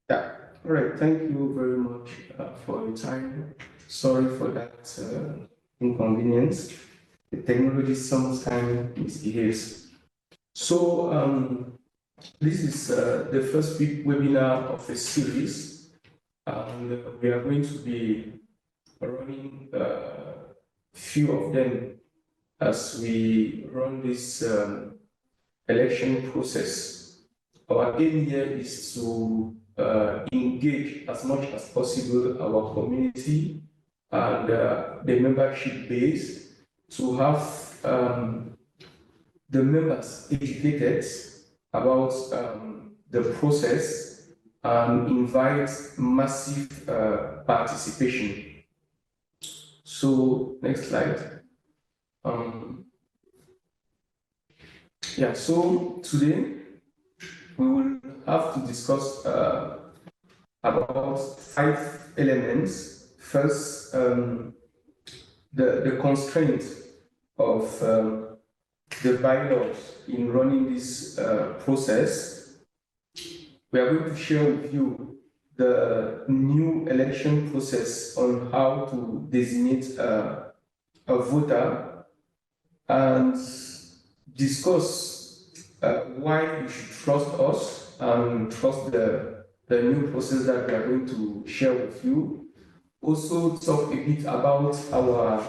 Yeah. All right. Thank you very much for your time. Sorry for that inconvenience. The technology sometimes misbehaves. So this is the first webinar of a series, and we are going to be running a few of them as we run this election process. Our aim here is to engage as much as possible our community and the membership base to have the members educated about the process and invite massive participation. So next slide. Yeah, so today we will have to discuss about 5 elements. First, the constraint of the bylaws in running this process. We are going to share with you the new election process on how to designate a voter and discuss why you should trust us and trust the new process that we are going to share with you. Also talk a bit about our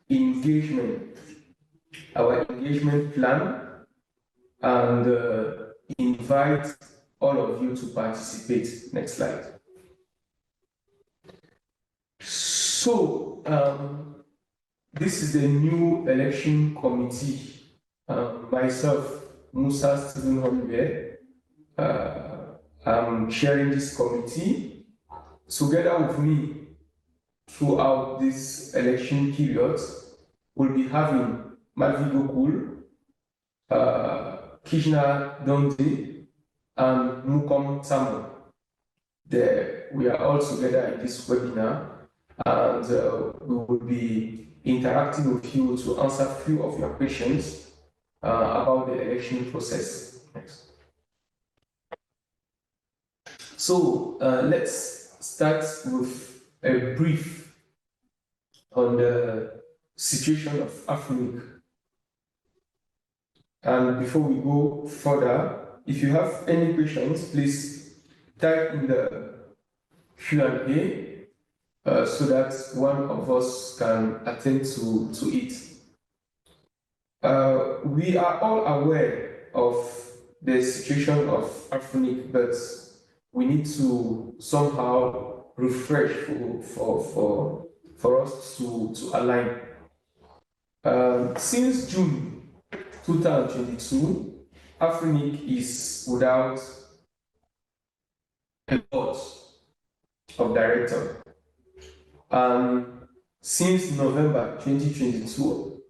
engagement plan, and invite all of you to participate. Next slide. So this is the new election committee. Myself, Musa Stephen Holiday, I'm chairing this committee. Together with me throughout this election period, we'll be having Malvi Gokul, Kishna Dondi, and Mukom Samo. We are all together in this webinar, and we will be interacting with you to answer a few of your questions about the election process. Next. So let's start with a brief on the situation of AFRINIC. And before we go further, if you have any questions, please type in the Q&A so that one of us can attend to it. We are all aware of the situation of AFRINIC, but we need to somehow refresh for us to align. Since June 2022, AFRINIC is without a board of directors. Since November 2022,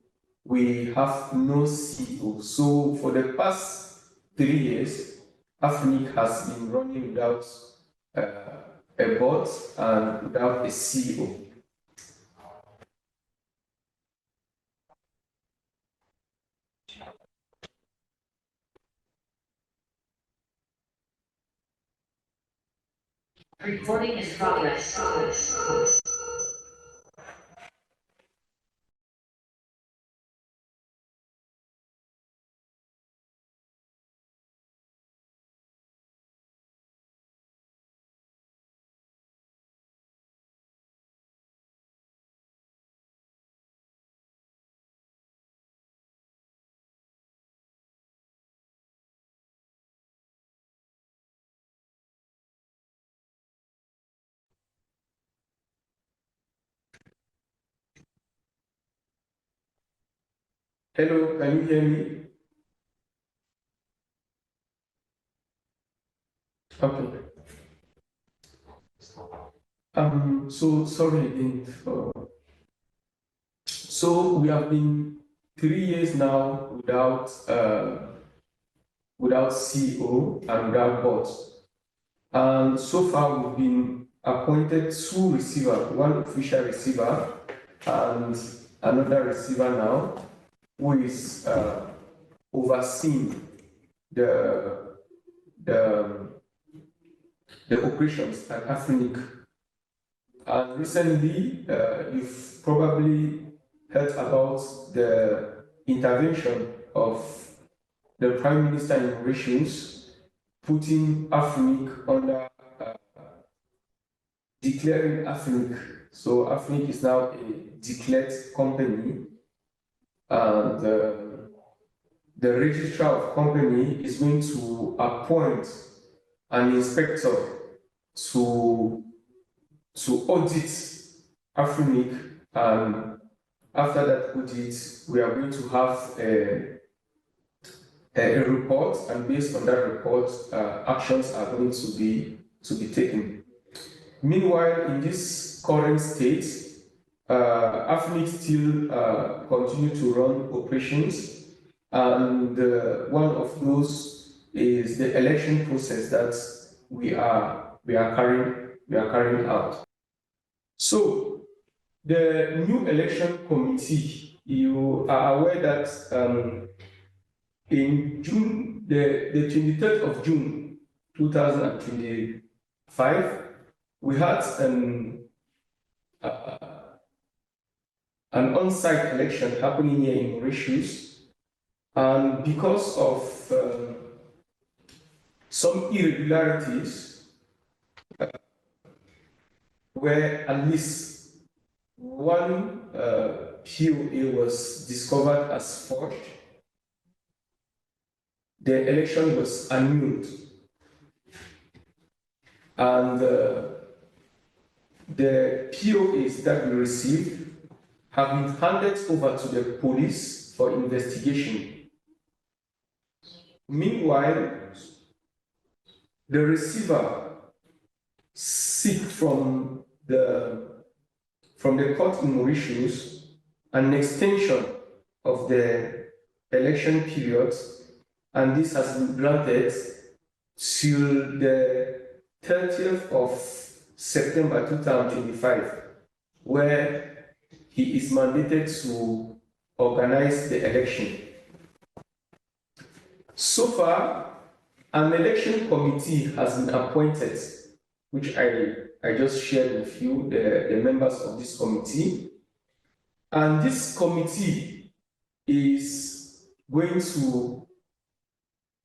we have no CEO. So for the past 3 years, AFRINIC has been running without a board and without a CEO. Recording in progress. Hello, can you hear me? Okay. So sorry again so we have been 3 years now without CEO and without board. And so far we've been appointed 2 receivers, 1 official receiver and another receiver now, who is overseeing the the operations at AFRINIC. And recently, you've probably heard about the intervention of the Prime Minister in Mauritius, putting AFRINIC under, declaring AFRINIC. So AFRINIC is now a declared company, and the registrar of company is going to appoint an inspector to audit AFRINIC, and after that audit, we are going to have a report, and based on that report, actions are going to be taken. Meanwhile, in this current state, AFRINIC still continue to run operations, and one of those is the election process that we are carrying out. So the new election committee, you are aware that in June, the 23rd of June 2025, we had an on-site election happening here in Mauritius, and because of some irregularities, where at least one POA was discovered as forged, the election was annulled, and the POAs that we received have been handed over to the police for investigation. Meanwhile, the receiver seek from the court in Mauritius an extension of the election period, and this has been granted till the 30th of September 2025, where he is mandated to organize the election. So far, an election committee has been appointed, which I just shared with you, the members of this committee. And this committee is going to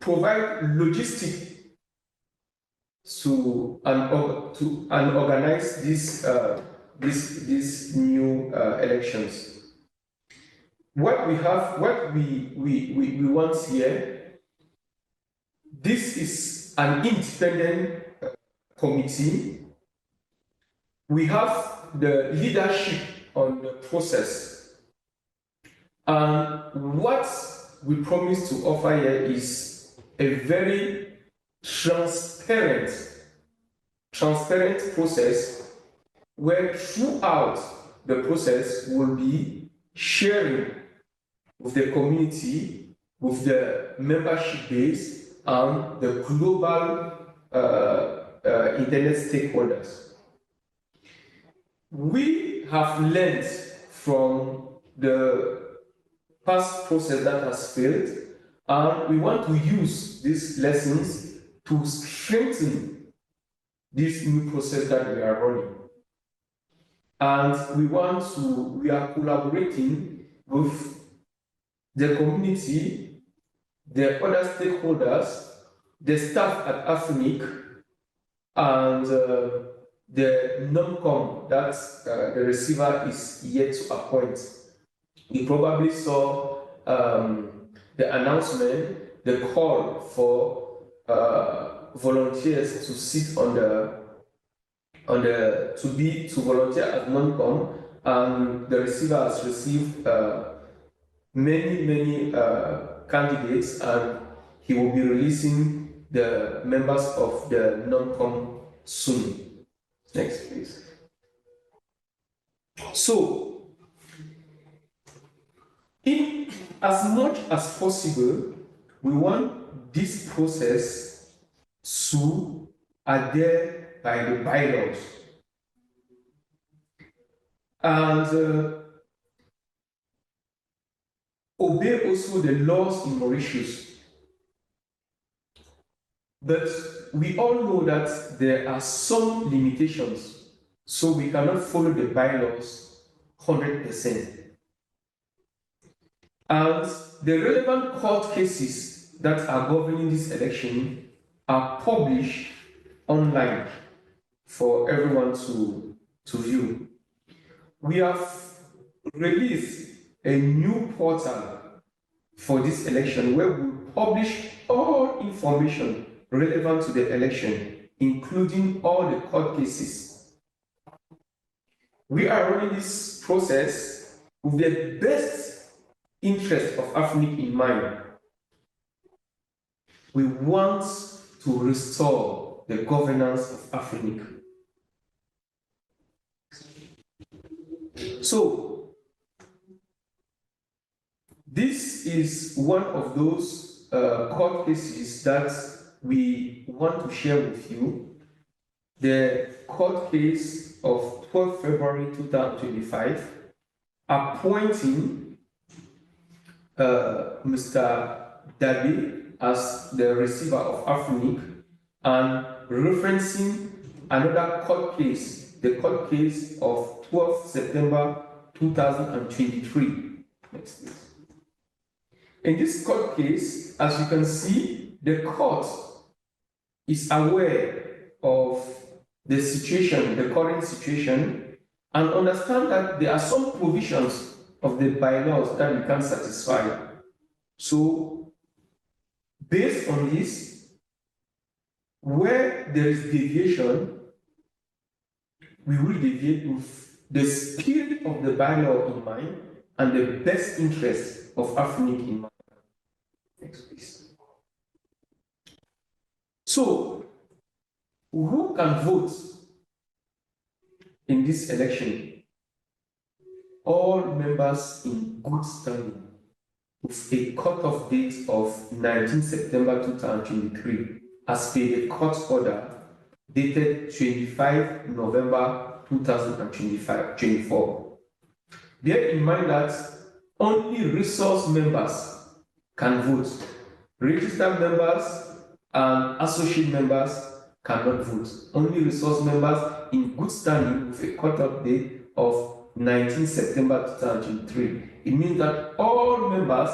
provide logistics to organize these new elections. What we want here, this is an independent committee. We have the leadership on the process, and what we promise to offer here is a very transparent process, where throughout the process we'll be sharing with the community, with the membership base, and the global internet stakeholders. We have learned from the past process that has failed, and we want to use these lessons to strengthen this new process that we are running. And we are collaborating with the community, the other stakeholders, the staff at AFRINIC, and the non-com that the receiver is yet to appoint. You probably saw the announcement, the call for volunteers to sit to volunteer as non-com, and the receiver has received many candidates, and he will be releasing the members of the non-com soon. Next, please. So, in as much as possible, we want this process to adhere by the bylaws, and obey also the laws in Mauritius. But we all know that there are some limitations, so we cannot follow the bylaws 100%. And the relevant court cases that are governing this election are published online for everyone to view. We have released a new portal for this election where we publish all information relevant to the election, including all the court cases. We are running this process with the best interest of AFRINIC in mind. We want to restore the governance of AFRINIC. So, this is one of those court cases that we want to share with you. The court case of 12 February 2025 appointing Mr. Dabi as the receiver of AFRINIC and referencing another court case, the court case of 12 September 2023. Next, please. In this court case, as you can see, the court is aware of the situation, the current situation, and understand that there are some provisions of the bylaws that we can satisfy. So, based on this, where there is deviation, we will deviate with the spirit of the bylaw in mind and the best interest of AFRINIC in mind. Next, please. So, who can vote in this election? All members in good standing with a cutoff date of 19 September 2023 as per the court order dated 25 November 2024. Bear in mind that only resource members can vote. Registered members and associate members cannot vote. Only resource members in good standing with a cutoff date of 19 September 2023. It means that all members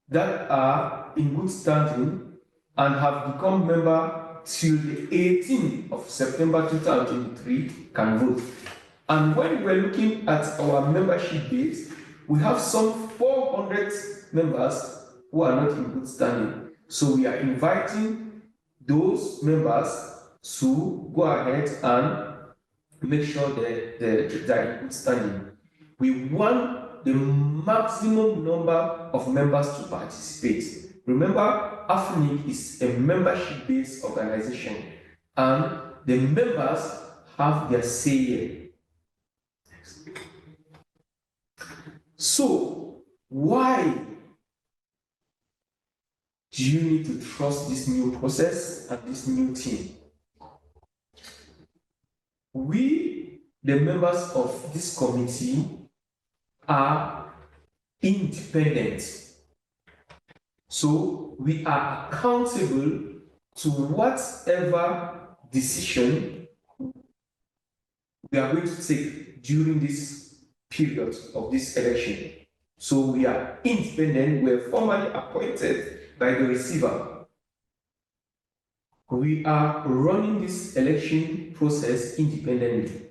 that are in good standing and have become member till the 18th of September 2023 can vote. And when we're looking at our membership base, we have some 400 members who are not in good standing. So we are inviting those members to go ahead and make sure that they're in good standing. We want the maximum number of members to participate. Remember, AFRINIC is a membership-based organization, and the members have their say here. So, why do you need to trust this new process and this new team? We, the members of this committee, are independent. So we are accountable to whatever decision we are going to take during this period of this election. So we are independent, we are formally appointed by the receiver. We are running this election process independently.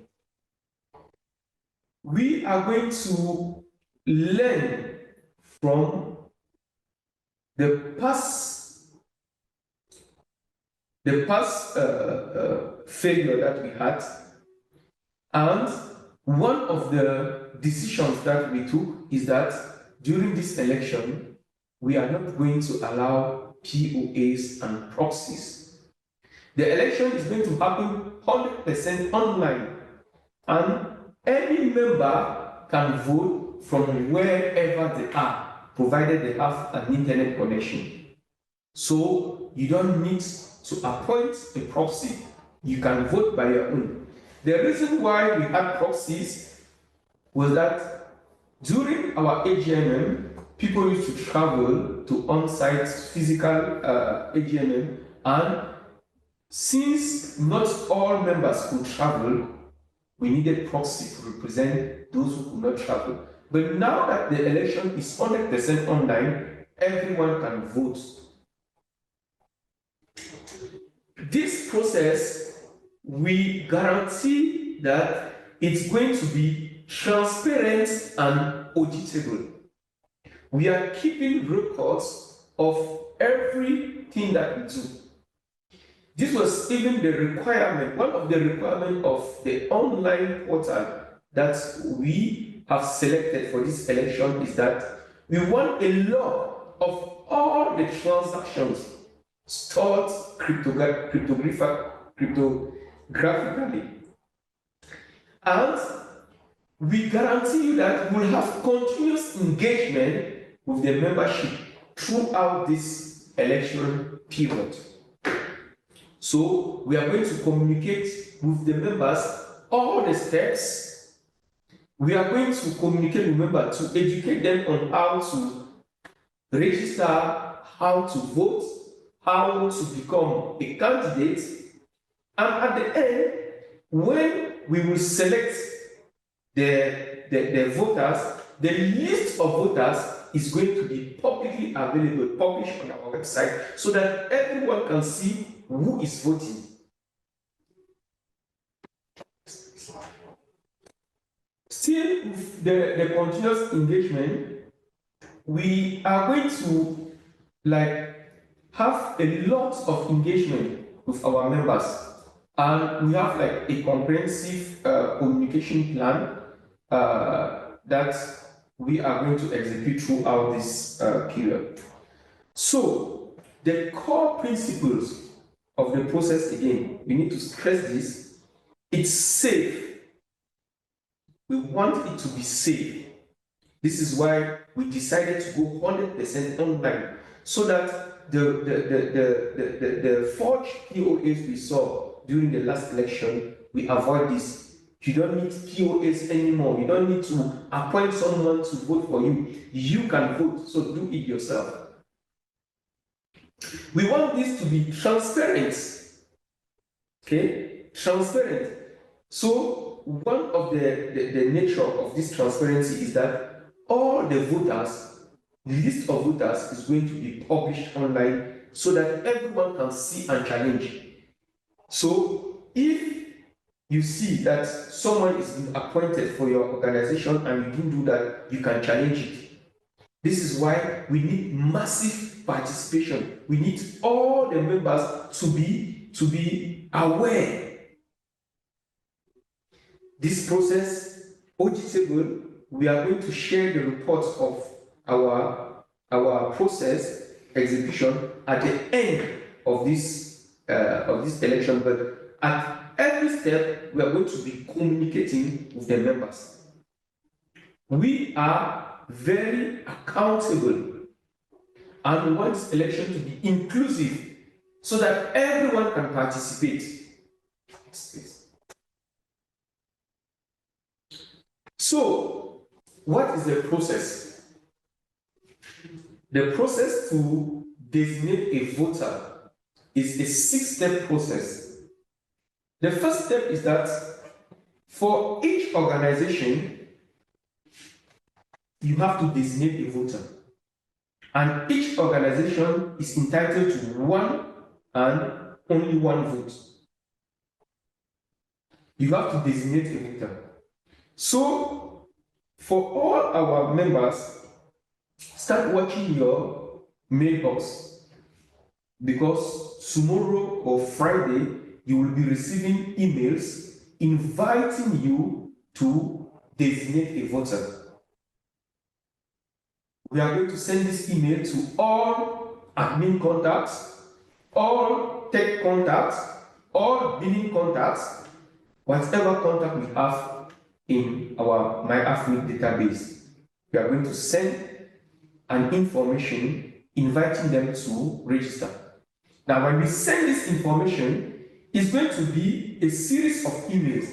We are going to learn from the past failure that we had, and one of the decisions that we took is that during this election, we are not going to allow POAs and proxies. The election is going to happen 100% online, and any member can vote from wherever they are, provided they have an internet connection. So you don't need to appoint a proxy. You can vote by your own. The reason why we had proxies was that during our AGMM, people used to travel to on-site physical AGMM, and Since not all members could travel, we needed proxy to represent those who could not travel. But now that the election is 100% online, everyone can vote. This process, we guarantee that it's going to be transparent and auditable. We are keeping records of everything that we do. This was even the requirement, one of the requirements of the online portal that we have selected for this election is that we want a log of all the transactions stored cryptographically. And we guarantee you that we'll have continuous engagement with the membership throughout this election period. So we are going to communicate with the members all the steps. We are going to communicate with members to educate them on how to register, how to vote, how to become a candidate. And at the end, when we will select the voters, the list of voters is going to be publicly available, published on our website, so that everyone can see who is voting. Still, with the continuous engagement, we are going to have a lot of engagement with our members, and we have a comprehensive communication plan that we are going to execute throughout this period. So, the core principles of the process, again, we need to stress this: it's safe. We want it to be safe. This is why we decided to go 100% online, so that the forged POAs we saw during the last election, we avoid this. You don't need POAs anymore. You don't need to appoint someone to vote for you. You can vote, so do it yourself. We want this to be transparent. Okay? Transparent. So, one of the nature of this transparency is that all the voters, the list of voters is going to be published online so that everyone can see and challenge. So, if you see that someone is being appointed for your organization and you didn't do that, you can challenge it. This is why we need massive participation. We need all the members to be aware. This process, auditable, we are going to share the reports of our process execution at the end of this election. But at every step, we are going to be communicating with the members. We are very accountable, and we want this election to be inclusive so that everyone can participate. So, what is the process? The process to designate a voter is a 6-step process. The first step is that for each organization, you have to designate a voter. And each organization is entitled to one and only one vote. You have to designate a voter. So, for all our members, start watching your mailbox, because tomorrow or Friday, you will be receiving emails inviting you to designate a voter. We are going to send this email to all admin contacts, all tech contacts, all billing contacts, whatever contact we have in our AFRINIC database. We are going to send an information inviting them to register. Now, when we send this information, it's going to be a series of emails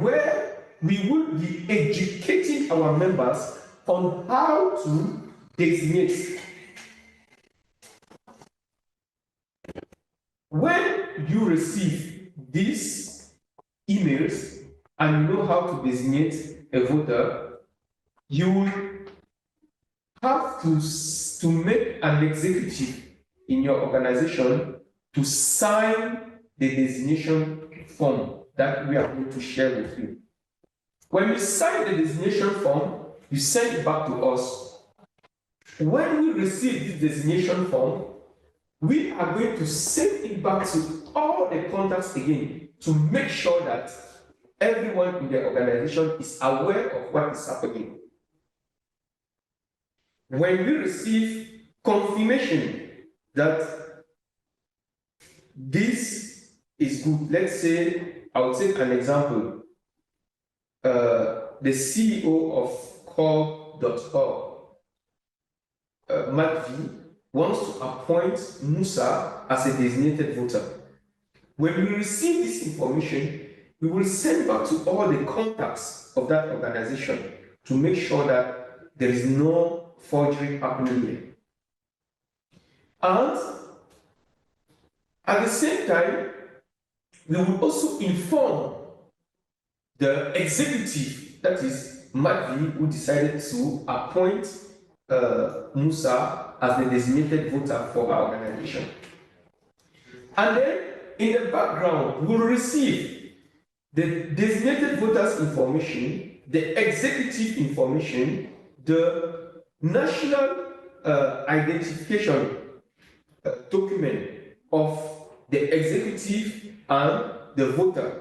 where we will be educating our members on how to designate. when you receive these emails and you know how to designate a voter, you will have to make an executive in your organization to sign the designation form that we are going to share with you. When you sign the designation form, you send it back to us. When we receive this designation form, we are going to send it back to all the contacts again to make sure that everyone in the organization is aware of what is happening. When we receive confirmation that this is good, let's say, I'll take an example. The CEO of Corp.org, Matt V, wants to appoint Musa as a designated voter. When we receive this information, we will send back to all the contacts of that organization to make sure that there is no forgery happening here. And at the same time, we will also inform the executive, that is Matt V, who decided to appoint Musa as the designated voter for our organization. And then in the background, we will receive the designated voters information, the executive information, the national identification document of the executive and the voter.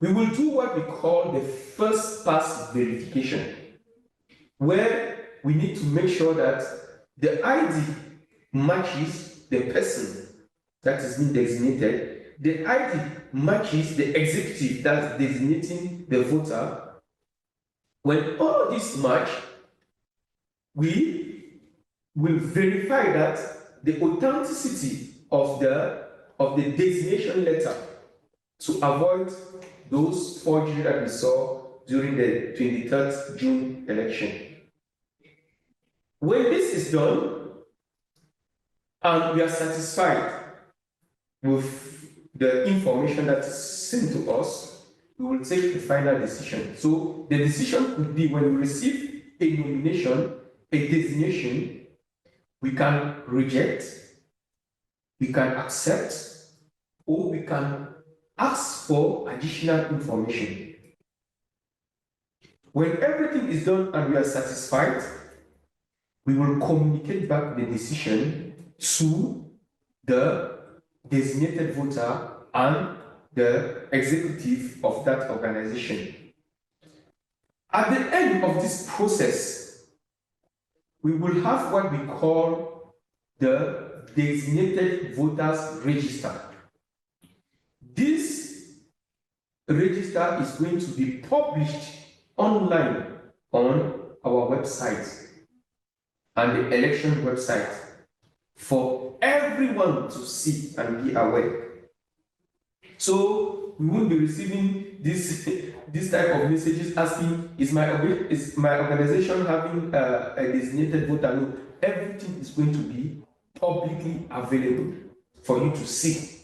We will do what we call the first pass verification, where we need to make sure that the ID matches the person that is being designated, the ID matches the executive that's designating the voter. When all this match, we will verify that the authenticity of the designation letter to avoid those forgeries that we saw during the 23rd June election. When this is done, and we are satisfied with the information that is sent to us, we will take the final decision. So the decision could be when we receive a nomination, a designation, we can reject, we can accept, or we can ask for additional information. When everything is done and we are satisfied, we will communicate back the decision to the designated voter and the executive of that organization. At the end of this process, we will have what we call the designated voters register. This register is going to be published online on our website and the election website for everyone to see and be aware. So we won't be receiving this type of messages asking, is my organization having a designated voter? No, everything is going to be publicly available for you to see.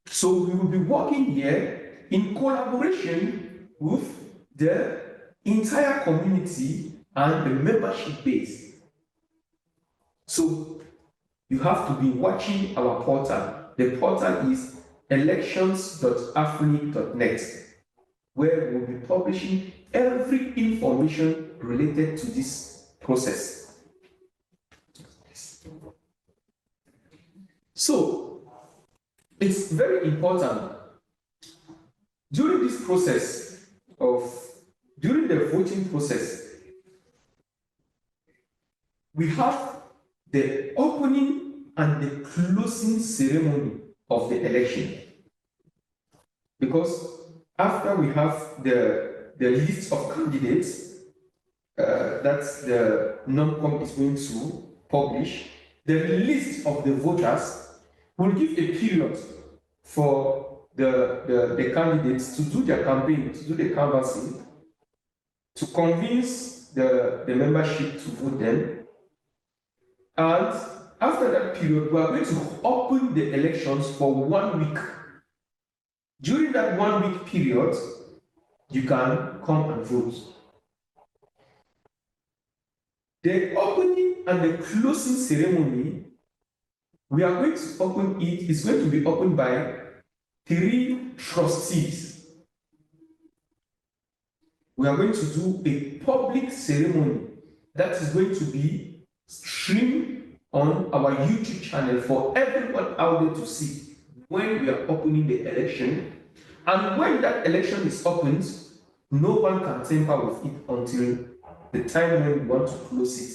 So we will be working here in collaboration with the entire community and the membership base. So you have to be watching our portal. The portal is elections.afrinic.net, where we'll be publishing every information related to this process. So it's very important during this process during the voting process, we have the opening and the closing ceremony of the election. Because after we have the list of candidates that the NOMCOM is going to publish, the list of the voters will give a period for the candidates to do their campaign, to do the canvassing, to convince the membership to vote them, and after that period, we are going to open the elections for 1 week. During that 1 week period, you can come and vote. The opening and the closing ceremony, we are going to open it, is going to be opened by 3 trustees. We are going to do a public ceremony that is going to be streamed on our YouTube channel for everyone out there to see when we are opening the election. And when that election is opened, no one can tamper with it until the time when we want to close it.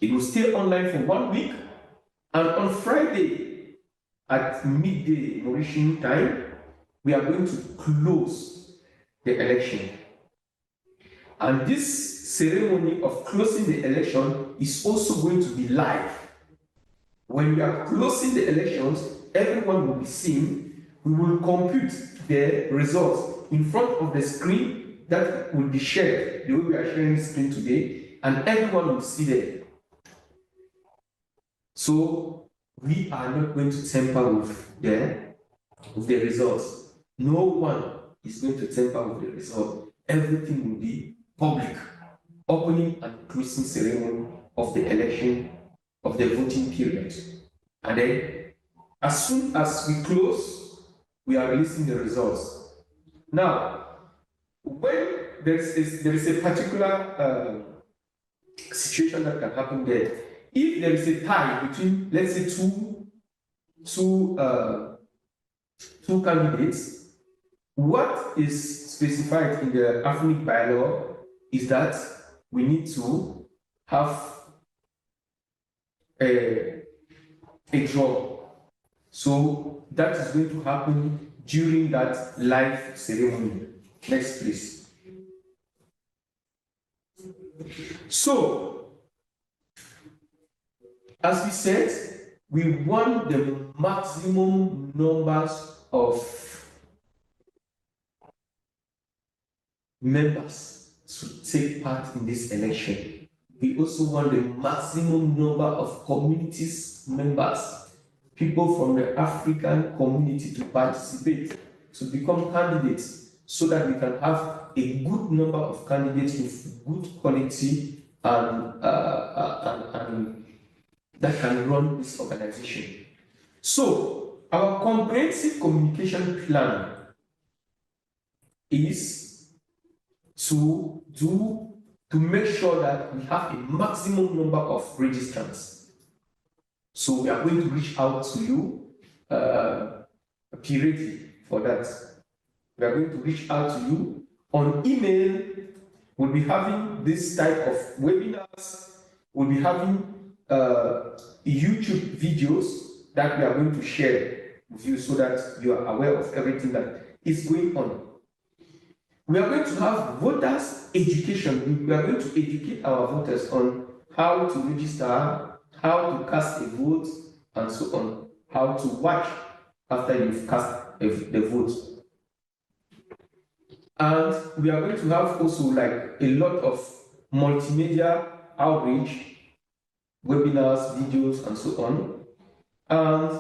It will stay online for 1 week, and on Friday at midday Mauritian time, we are going to close the election. And this ceremony of closing the election is also going to be live. When we are closing the elections, everyone will be seen. We will compute the results in front of the screen that will be shared the way we are sharing the screen today, and everyone will see them. So we are not going to tamper with the results. No one is going to tamper with the result. Everything will be public. Opening and closing ceremony of the election, of the voting period. And then, as soon as we close, we are releasing the results. Now, when there is a particular situation that can happen there, if there is a tie between, let's say, two candidates, what is specified in the AFRINIC bylaw is that we need to have a draw. So that is going to happen during that live ceremony. Next, please. So, as we said, we want the maximum numbers of members to take part in this election. We also want the maximum number of communities members, people from the African community, to participate, to become candidates, so that we can have a good number of candidates with good quality and that can run this organization. So our comprehensive communication plan is to make sure that we have a maximum number of registrants. So we are going to reach out to you, be ready for that. We are going to reach out to you on email. We'll be having this type of webinars. We'll be having YouTube videos that we are going to share with you so that you are aware of everything that is going on. We are going to have voters education. We are going to educate our voters on how to register, how to cast a vote, and so on, how to watch after you've cast the vote. And we are going to have also like a lot of multimedia outreach, webinars, videos, and so on. And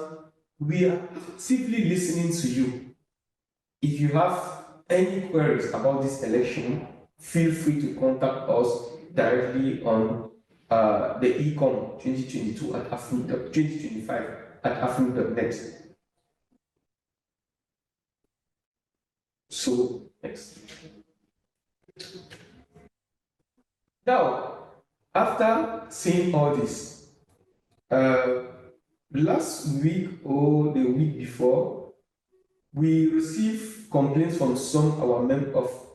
we are actively listening to you. If you have any queries about this election, feel free to contact us directly on the ECOM 2022 at AFRINIC, 2025 at afrinic.net. So, next. Now, after saying all this, last week or the week before, we received complaints from some of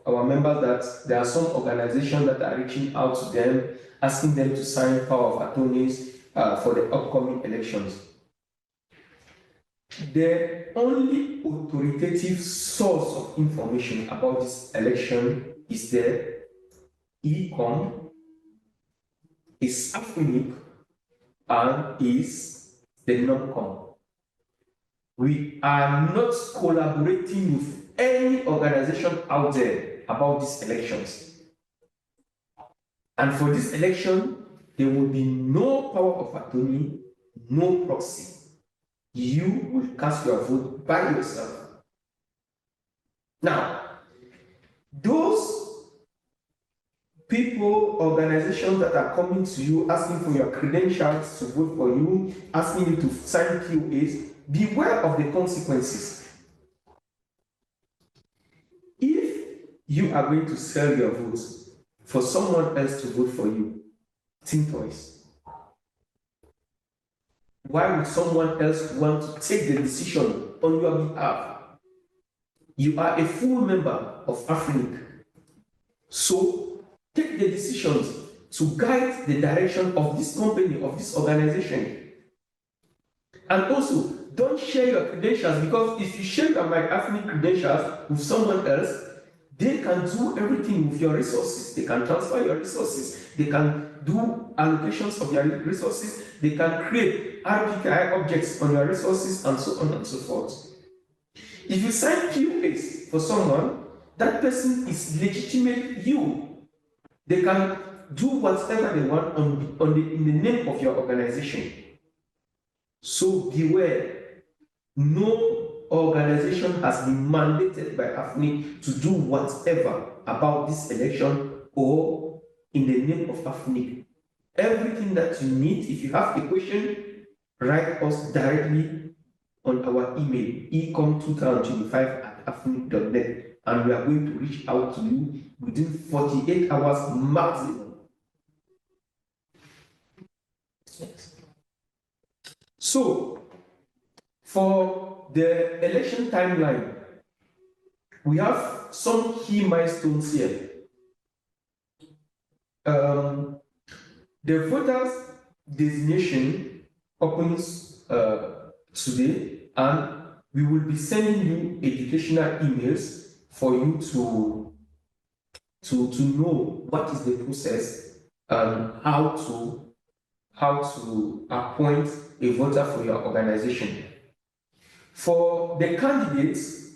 our members that there are some organizations that are reaching out to them, asking them to sign power of attorneys for the upcoming elections. The only authoritative source of information about this election is the ECOM, is AFRINIC, and is the NOMCOM. We are not collaborating with any organization out there about these elections. And for this election, there will be no power of attorney, no proxy. You will cast your vote by yourself. Now, those people, organizations that are coming to you asking for your credentials to vote for you, asking you to sign POAs, beware of the consequences. If you are going to sell your votes for someone else to vote for you, think twice. Why would someone else want to take the decision on your behalf? You are a full member of AFRINIC. So take the decisions to guide the direction of this company, of this organization. And also, don't share your credentials, because if you share my AFRINIC credentials with someone else, they can do everything with your resources. They can transfer your resources. They can do allocations of your resources. They can create RPKI objects on your resources, and so on and so forth. If you sign POAs for someone, that person is legitimate you. They can do whatever they want in the name of your organization. So beware. No organization has been mandated by AFRINIC to do whatever about this election or in the name of AFRINIC. Everything that you need, if you have a question, write us directly on our email, ecom2025@afrinic.net, and we are going to reach out to you within 48 hours maximum. So, for the election timeline, we have some key milestones here. The voters' designation opens today, and we will be sending you educational emails for you to know what is the process and how to appoint a voter for your organization. For the candidates,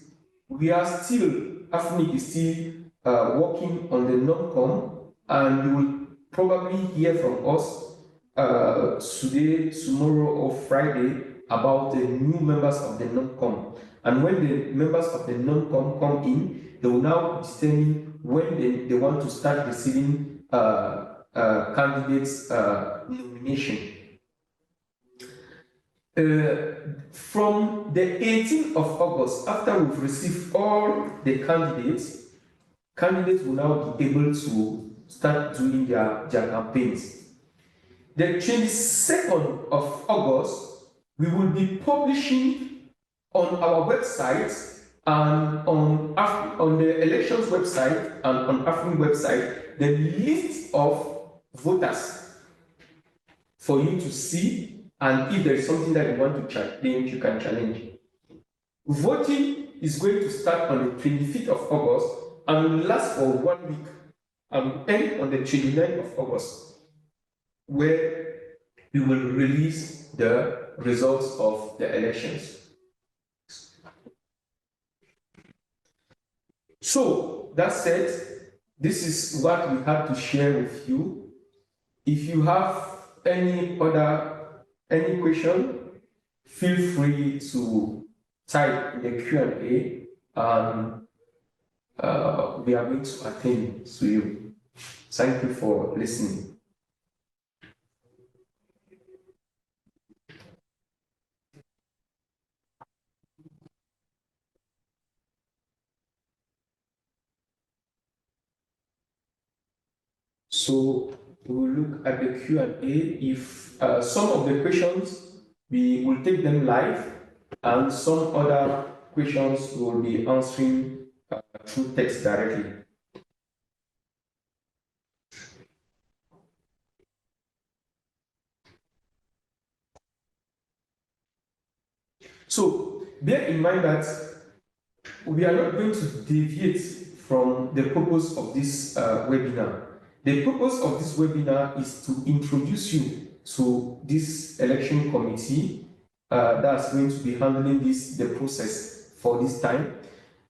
AFRINIC is still working on the non-com, and you will probably hear from us today, tomorrow, or Friday about the new members of the non-com. And when the members of the non-com come in, they will now determine when they want to start receiving candidates' nomination. From the 18th of August, after we've received all the candidates will now be able to start doing their campaigns. The 22nd of August, we will be publishing on our website and on the elections website and on AFRINIC website the list of voters for you to see. And if there is something that you want to challenge, you can challenge. Voting is going to start on the 25th of August and will last for 1 week and end on the 29th of August, where we will release the results of the elections. So, that said, this is what we had to share with you. If you have any question, feel free to type in the Q&A, and we are going to attend to you. Thank you for listening. So we will look at the Q&A. If some of the questions, we will take them live, and some other questions we will be answering through text directly. So bear in mind that we are not going to deviate from the purpose of this webinar. The purpose of this webinar is to introduce you to this election committee that's going to be handling the process for this time.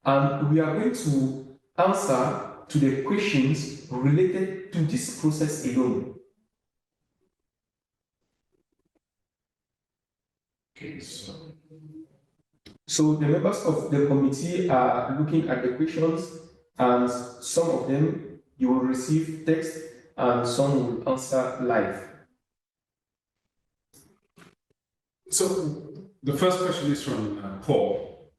And we are going to answer to the questions related to this process alone. Okay, so the members of the committee are looking at the questions, and some of them you will receive text and some will answer live. So the first question is from Paul.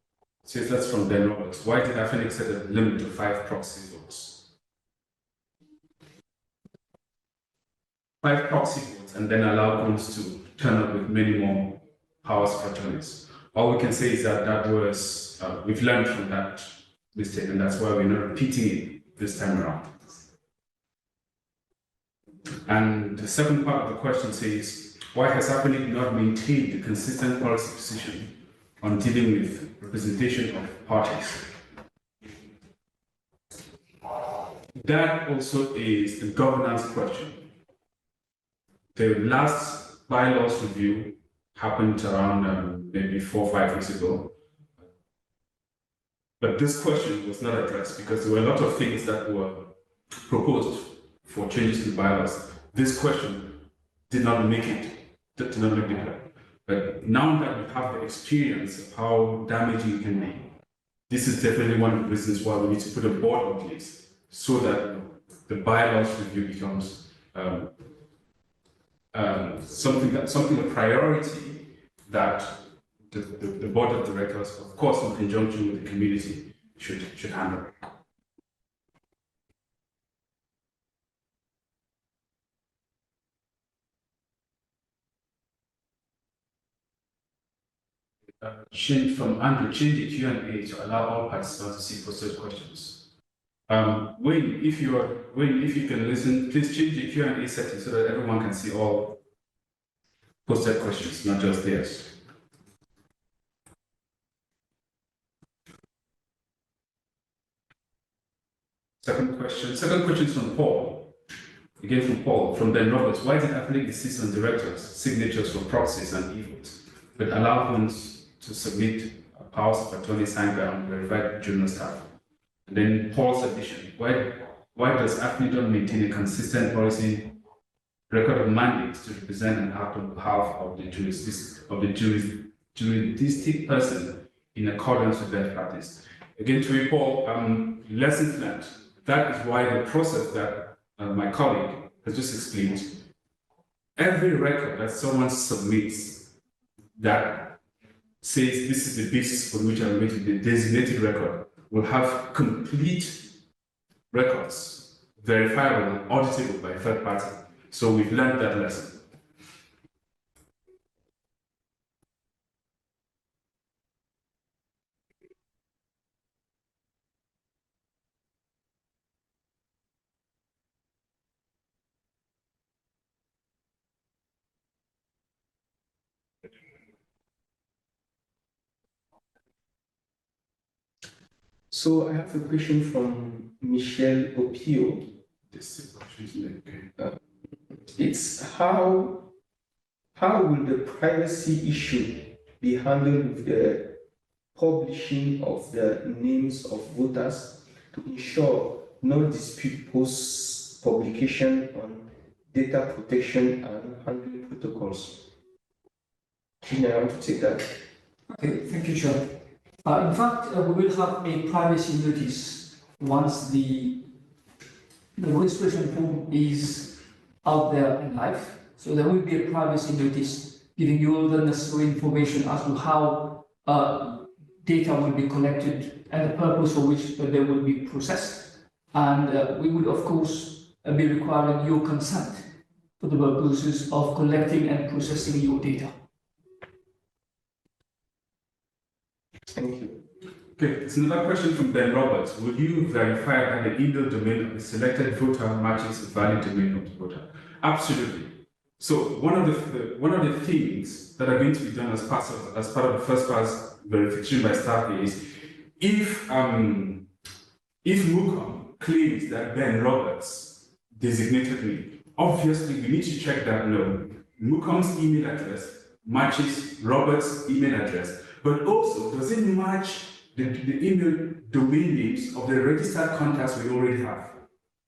It says that's from Ben Roberts. Why did AFRINIC set a limit of 5 proxy votes? 5 proxy votes and then allow groups to turn up with many more powers of attorneys. All we can say is that that was, we've learned from that mistake, and that's why we're not repeating it this time around. And the second part of the question says, why has AFRINIC not maintained a consistent policy position on dealing with representation of parties? That also is a governance question. The last bylaws review happened around maybe 4 or 5 weeks ago. But this question was not addressed because there were a lot of things that were proposed for changes to the bylaws. This question did not make it, did not make it. But now that we have the experience of how damaging it can be, this is definitely one of the reasons why we need to put a board in place so that the bylaws review becomes something a priority that the board of directors, of course, in conjunction with the community, should handle. From Andrew, change the Q&A to allow all participants to see posted questions. Wayne, if you can listen, please change the Q&A setting so that everyone can see all posted questions, not just theirs. Second question is from Paul. Again from Paul, from Ben Roberts. Why did AFRINIC insist on directors' signatures for proxies and e-votes, but allow ones to submit powers of attorney signed by unverified junior staff? And then Paul's addition. Why does AFRINIC not maintain a consistent policy record of mandates to represent and act on behalf of the juristic person in accordance with their practice? Again, to report lessons learned. That is why the process that my colleague has just explained, every record that someone submits that says this is the basis for which I'm making the designated record will have complete records, verifiable and auditable by a third party. So we've learned that lesson. So I have a question from Michelle Opio. It's how will the privacy issue be handled with the publishing of the names of voters to ensure no dispute post publication on data protection and handling protocols? Gina, I want to take that. Okay, thank you, Chair. In fact, we will have a privacy notice once the registration form is out there and live. So there will be a privacy notice giving you all the necessary information as to how data will be collected and the purpose for which they will be processed. And we will, of course, be requiring your consent for the purposes of collecting and processing your data. Thank you. Okay, it's another question from Ben Roberts. Will you verify that the email domain of the selected voter matches the valid domain of the voter? Absolutely. So one of the things that are going to be done as part of the first pass verification by staff is if MUCOM claims that Ben Roberts designated me, obviously we need to check that no, MUCOM's email address matches Roberts' email address. But also, does it match the email domain names of the registered contacts we already have?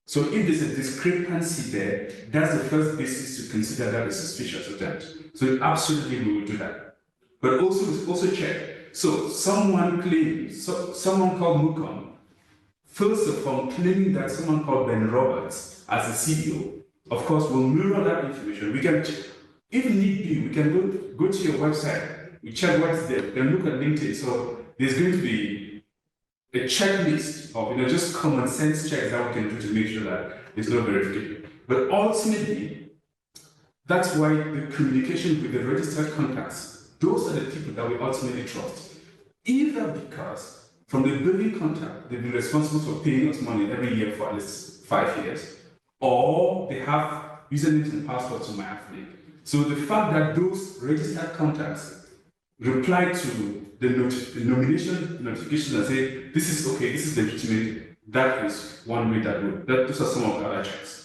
So if there's a discrepancy there, that's the first basis to consider that a suspicious attempt. So absolutely we will do that. but also check. So someone claims, someone called Mukon fills a form claiming that someone called Ben Roberts as the CEO. Of course, we'll mirror that information. We can, if need be, we can go to your website, we check what's there, we can look at LinkedIn. So there's going to be a checklist of just common sense checks that we can do to make sure that there's no verification. But ultimately, that's why the communication with the registered contacts, those are the people that we ultimately trust. Either because from the billing contact, they've been responsible for paying us money every year for at least 5 years, or they have usernames and passwords to my AFRINIC. So the fact that those registered contacts reply to the nomination notification and say, this is okay, this is legitimate, that is one way that would. Those are some of the other checks.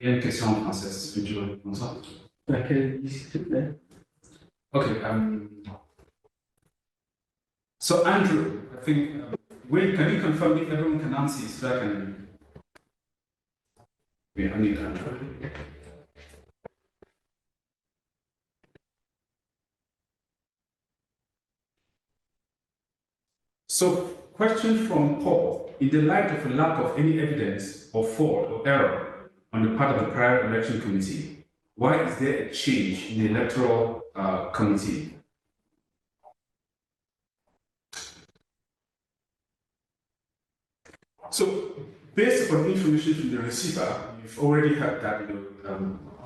Il y a une question en français, si tu veux répondre ça. Laquelle, s'il te plaît? Okay. So Andrew, I think, can you confirm if everyone can answer so I can? Yeah, I need Andrew. So, question from Paul: in the light of a lack of any evidence of fraud or error on the part of the prior election committee, why is there a change in the electoral committee? So, based upon information from the receiver, you've already heard that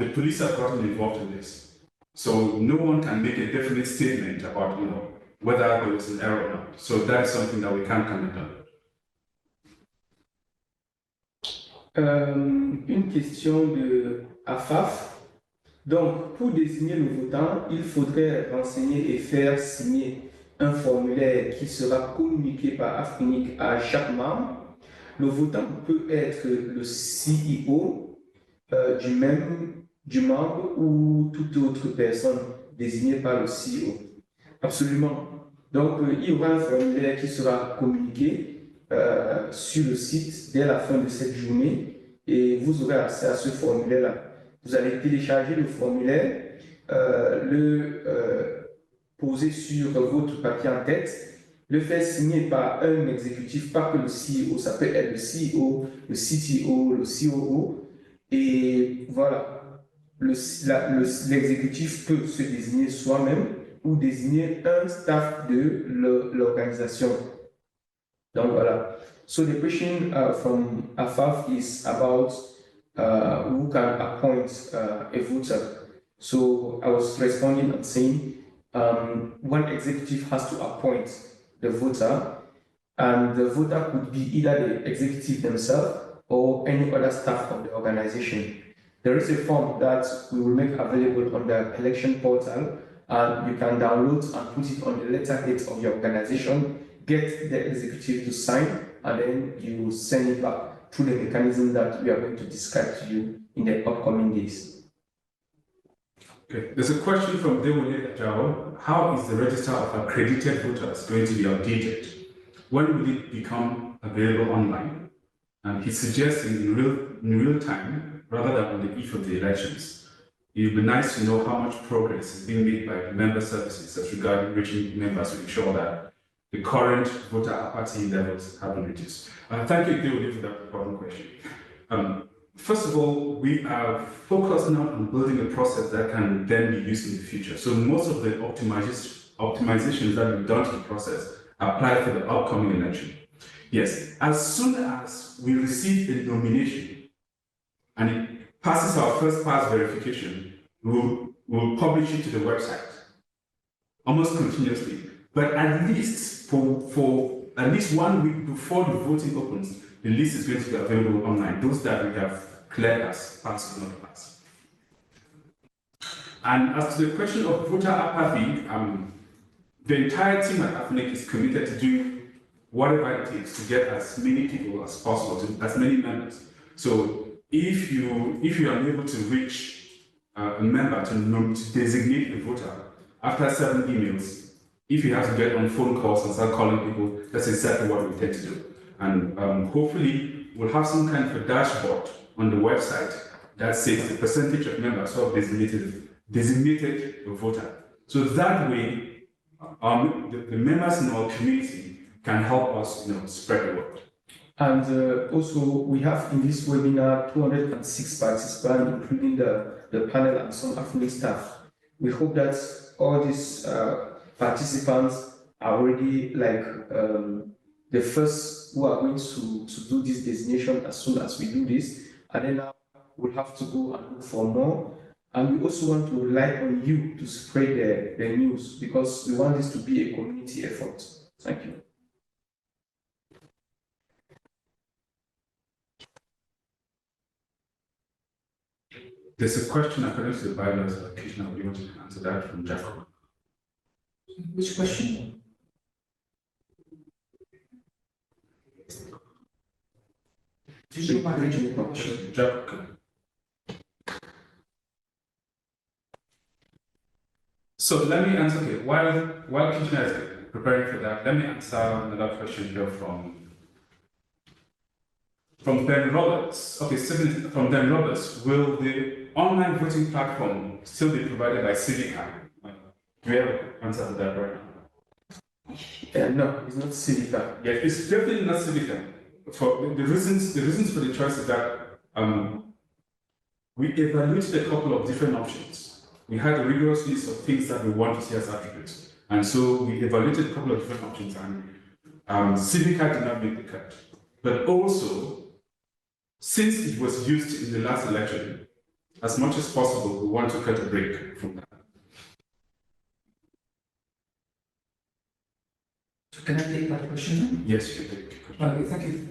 the police have gotten involved in this. So no one can make a definite statement about whether there was an error or not. So that is something that we can't comment on. Une question de AFAF. Donc, pour désigner le votant, il faudrait renseigner et faire signer un formulaire qui sera communiqué par AFRINIC à chaque membre. Le votant peut être le CEO du membre ou toute autre personne désignée par le CEO. Absolument. Donc, il y aura un formulaire qui sera communiqué sur le site dès la fin de cette journée et vous aurez accès à ce formulaire-là. Vous allez télécharger le formulaire, le poser sur votre papier en tête, le faire signer par un exécutif, pas que le CEO, ça peut être le CEO, le CTO, le COO, et voilà, l'exécutif peut se désigner soi-même ou désigner un staff de l'organisation. Donc voilà. So the question from AFAF is about who can appoint a voter. So I was responding and saying one executive has to appoint the voter, and the voter could be either the executive themselves or any other staff of the organization. There is a form that we will make available on the election portal, and you can download and put it on the letterhead of your organization, get the executive to sign, and then you send it back through the mechanism that we are going to describe to you in the upcoming days. Okay. There's a question from Dewole Ajao. How is the register of accredited voters going to be updated? When will it become available online? And he's suggesting in real time, rather than on the eve of the elections. It would be nice to know how much progress is being made by the member services as regards reaching members to ensure that the current voter apathy levels have been reduced. Thank you, Dewole, for that important question. First of all, we are focused now on building a process that can then be used in the future. So most of the optimizations that we've done to the process apply for the upcoming election. Yes, as soon as we receive a nomination and it passes our first pass verification, we'll publish it to the website almost continuously. But at least for at least 1 week before the voting opens, the list is going to be available online, those that we have cleared as pass or not pass. And as to the question of voter apathy, the entire team at AFRINIC is committed to do whatever it takes to get as many people as possible, as many members. So if you are unable to reach a member to designate a voter after 7 emails. If you have to get on phone calls and start calling people, that's exactly what we tend to do. And hopefully, we'll have some kind of a dashboard on the website that says the percentage of members who have designated a voter. So that way, the members in our community can help us, spread the word. And also, we have in this webinar 206 participants, including the panel and some AFRINIC staff. We hope that all these participants are already like the first who are going to do this designation as soon as we do this. And then now we'll have to go and look for more. And we also want to rely on you to spread the news, because we want this to be a community effort. Thank you. There's a question according to the bylaws allocation. I want to answer that from Jacob. Which question? Jacob. So let me answer. Okay, while Kitchener is preparing for that, let me answer another question here from Ben Roberts. Okay, from Ben Roberts. Will the online voting platform still be provided by Civica? Do we have an answer to that right now? No, it's not Civica. Yeah, it's definitely not Civica. For the reasons for the choice is that we evaluated a couple of different options. We had a rigorous list of things that we want to see as attributes, and so we evaluated a couple of different options, and Civica did not make the cut. But also, since it was used in the last election, as much as possible, we want to cut a break from that. So can I take that question? Yes, you can take it. Okay, thank you.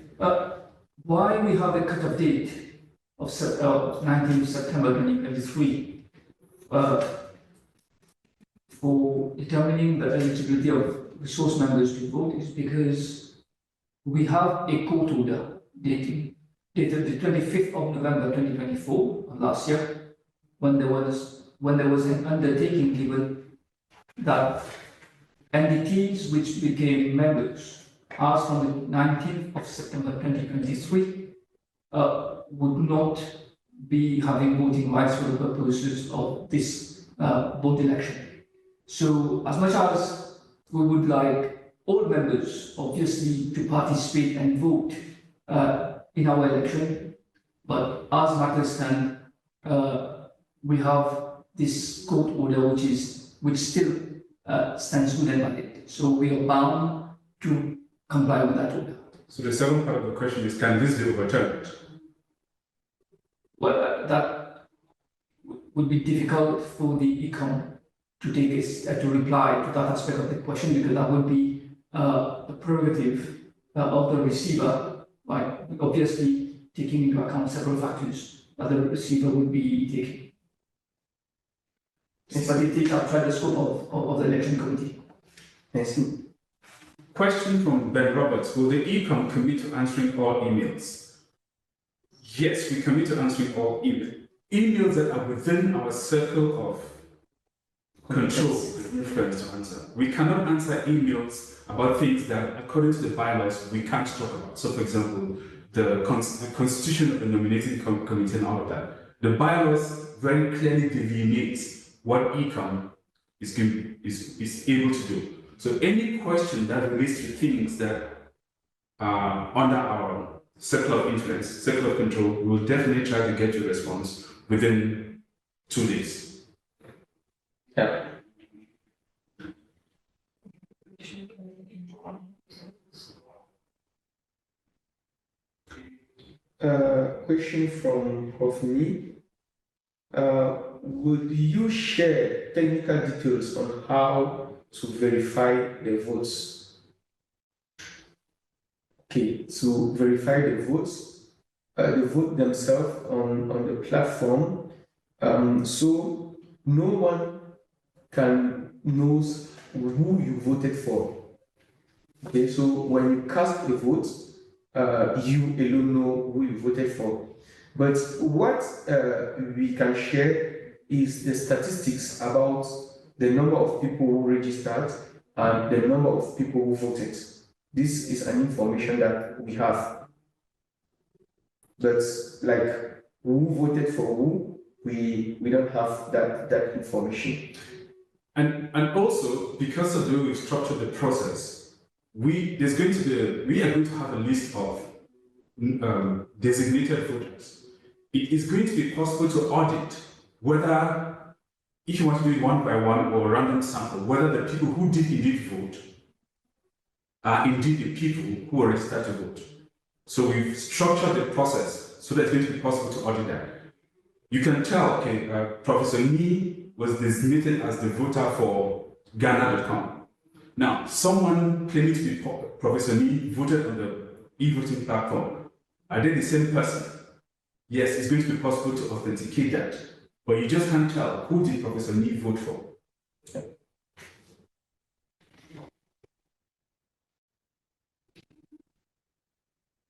Why we have a cut-off date of 19th September 2023 for determining the eligibility of resource members to vote is because we have a court order dated the 25th of November 2024 last year, when there was an undertaking given that entities which became members as from the 19th of September 2023 would not be having voting rights for the purposes of this vote election. So as much as we would like all members obviously to participate and vote in our election, but as matters stand, we have this court order which still stands good and valid. So we are bound to comply with that order. So the second part of the question is, can this be overturned? Well, that would be difficult for the ECOM to take to reply to that aspect of the question, because that would be a prerogative of the receiver, by obviously taking into account several factors that the receiver would be taking. But it takes outside the scope of the election committee. Yes. Question from Ben Roberts. Will the ECOM commit to answering all emails? Yes, we commit to answering all emails. Emails that are within our circle of control and influence to answer. We cannot answer emails about things that, according to the bylaws, we can't talk about. So, for example, the constitution of the nominating committee and all of that. The bylaws very clearly delineates what ECOM is able to do. So any question that relates to things that are under our circle of influence, circle of control, we will definitely try to get your response within 2 days. Yeah. Question from Hofni. Would you share technical details on how to verify the votes? Okay, to verify the votes, the vote themselves on the platform, so no one knows who you voted for. Okay, so when you cast the vote, you alone know who you voted for. But what we can share is the statistics about the number of people who registered and the number of people who voted. This is an information that we have. But like who voted for who, we don't have that information. And also, because of the way we structured the process, we are going to have a list of designated voters. It is going to be possible to audit whether, if you want to do it one by one or random sample, whether the people who did indeed vote are indeed the people who are registered to vote. So we've structured the process so that it's going to be possible to audit that. You can tell, okay, Professor Lee was designated as the voter for Ghana.com. Now, someone claiming to be Professor Lee voted on the e-voting platform. Are they the same person? Yes, it's going to be possible to authenticate that, but you just can't tell who did Professor Lee vote for.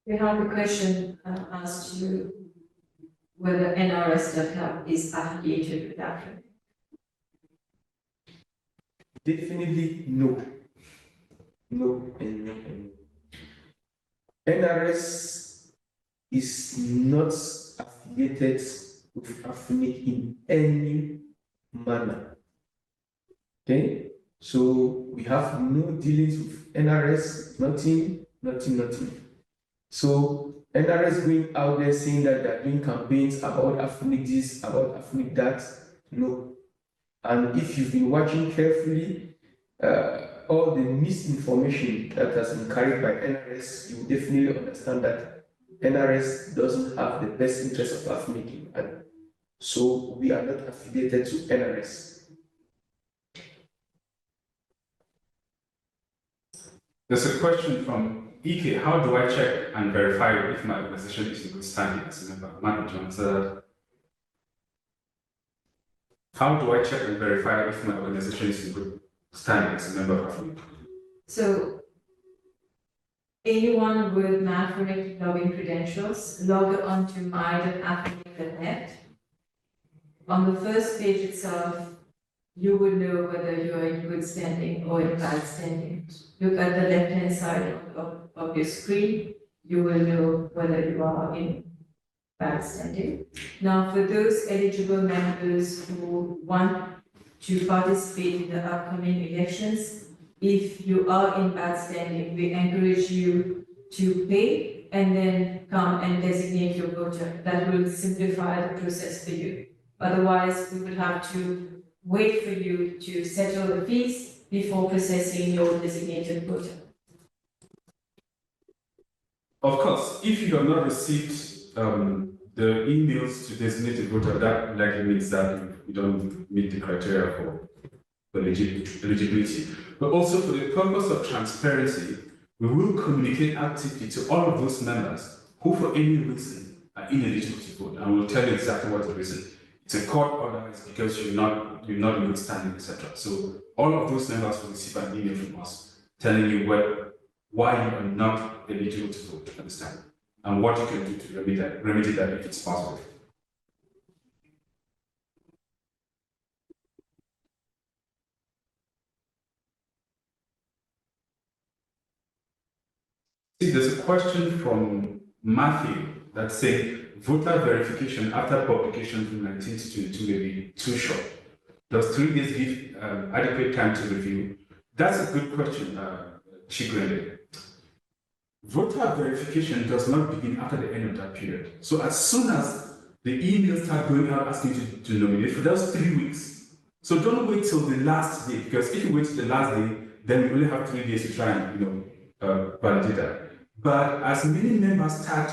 We have a question asked you whether NRS.gov is affiliated with AFRINIC. Definitely no. No and no and no. NRS is not affiliated with AFRINIC in any manner. Okay? So we have no dealings with NRS, nothing. So NRS going out there saying that they're doing campaigns about AFRINIC this, about AFRINIC that, no. And if you've been watching carefully, all the misinformation that has been carried by NRS, you will definitely understand that NRS doesn't have the best interest of AFRINIC in mind. So we are not affiliated to NRS. There's a question from EK. How do I check and verify if my organization is in good standing as a member? Mark, do you answer that? How do I check and verify if my organization is in good standing as a member of AFRINIC? So anyone with AFRINIC login credentials, log on to my.afrinic.net. On the first page itself, you would know whether you are in good standing or in bad standing. Look at the left-hand side of your screen, you will know whether you are in bad standing. Now, for those eligible members who want to participate in the upcoming elections, if you are in bad standing, we encourage you to pay and then come and designate your voter. That will simplify the process for you. Otherwise, we would have to wait for you to settle the fees before processing your designated voter. Of course, if you have not received the emails to designated voter, that likely means that you don't meet the criteria for eligibility. But also for the purpose of transparency, we will communicate actively to all of those members who for any reason are ineligible to vote, and we'll tell you exactly what the reason. It's a court order, it's because you're not in good standing, etc. So all of those members will receive an email from us telling you why you are not eligible to vote, understand, and what you can do to remedy that if it's possible. See, there's a question from Matthew that's saying voter verification after publication from 19 to 22 may be too short. Does 3 days give adequate time to review? That's a good question, Chigwende. Voter verification does not begin after the end of that period. So as soon as the emails start going out asking you to nominate, for those 3 weeks. So don't wait till the last day, because if you wait till the last day, then we only have 3 days to try and validate that. But as many members start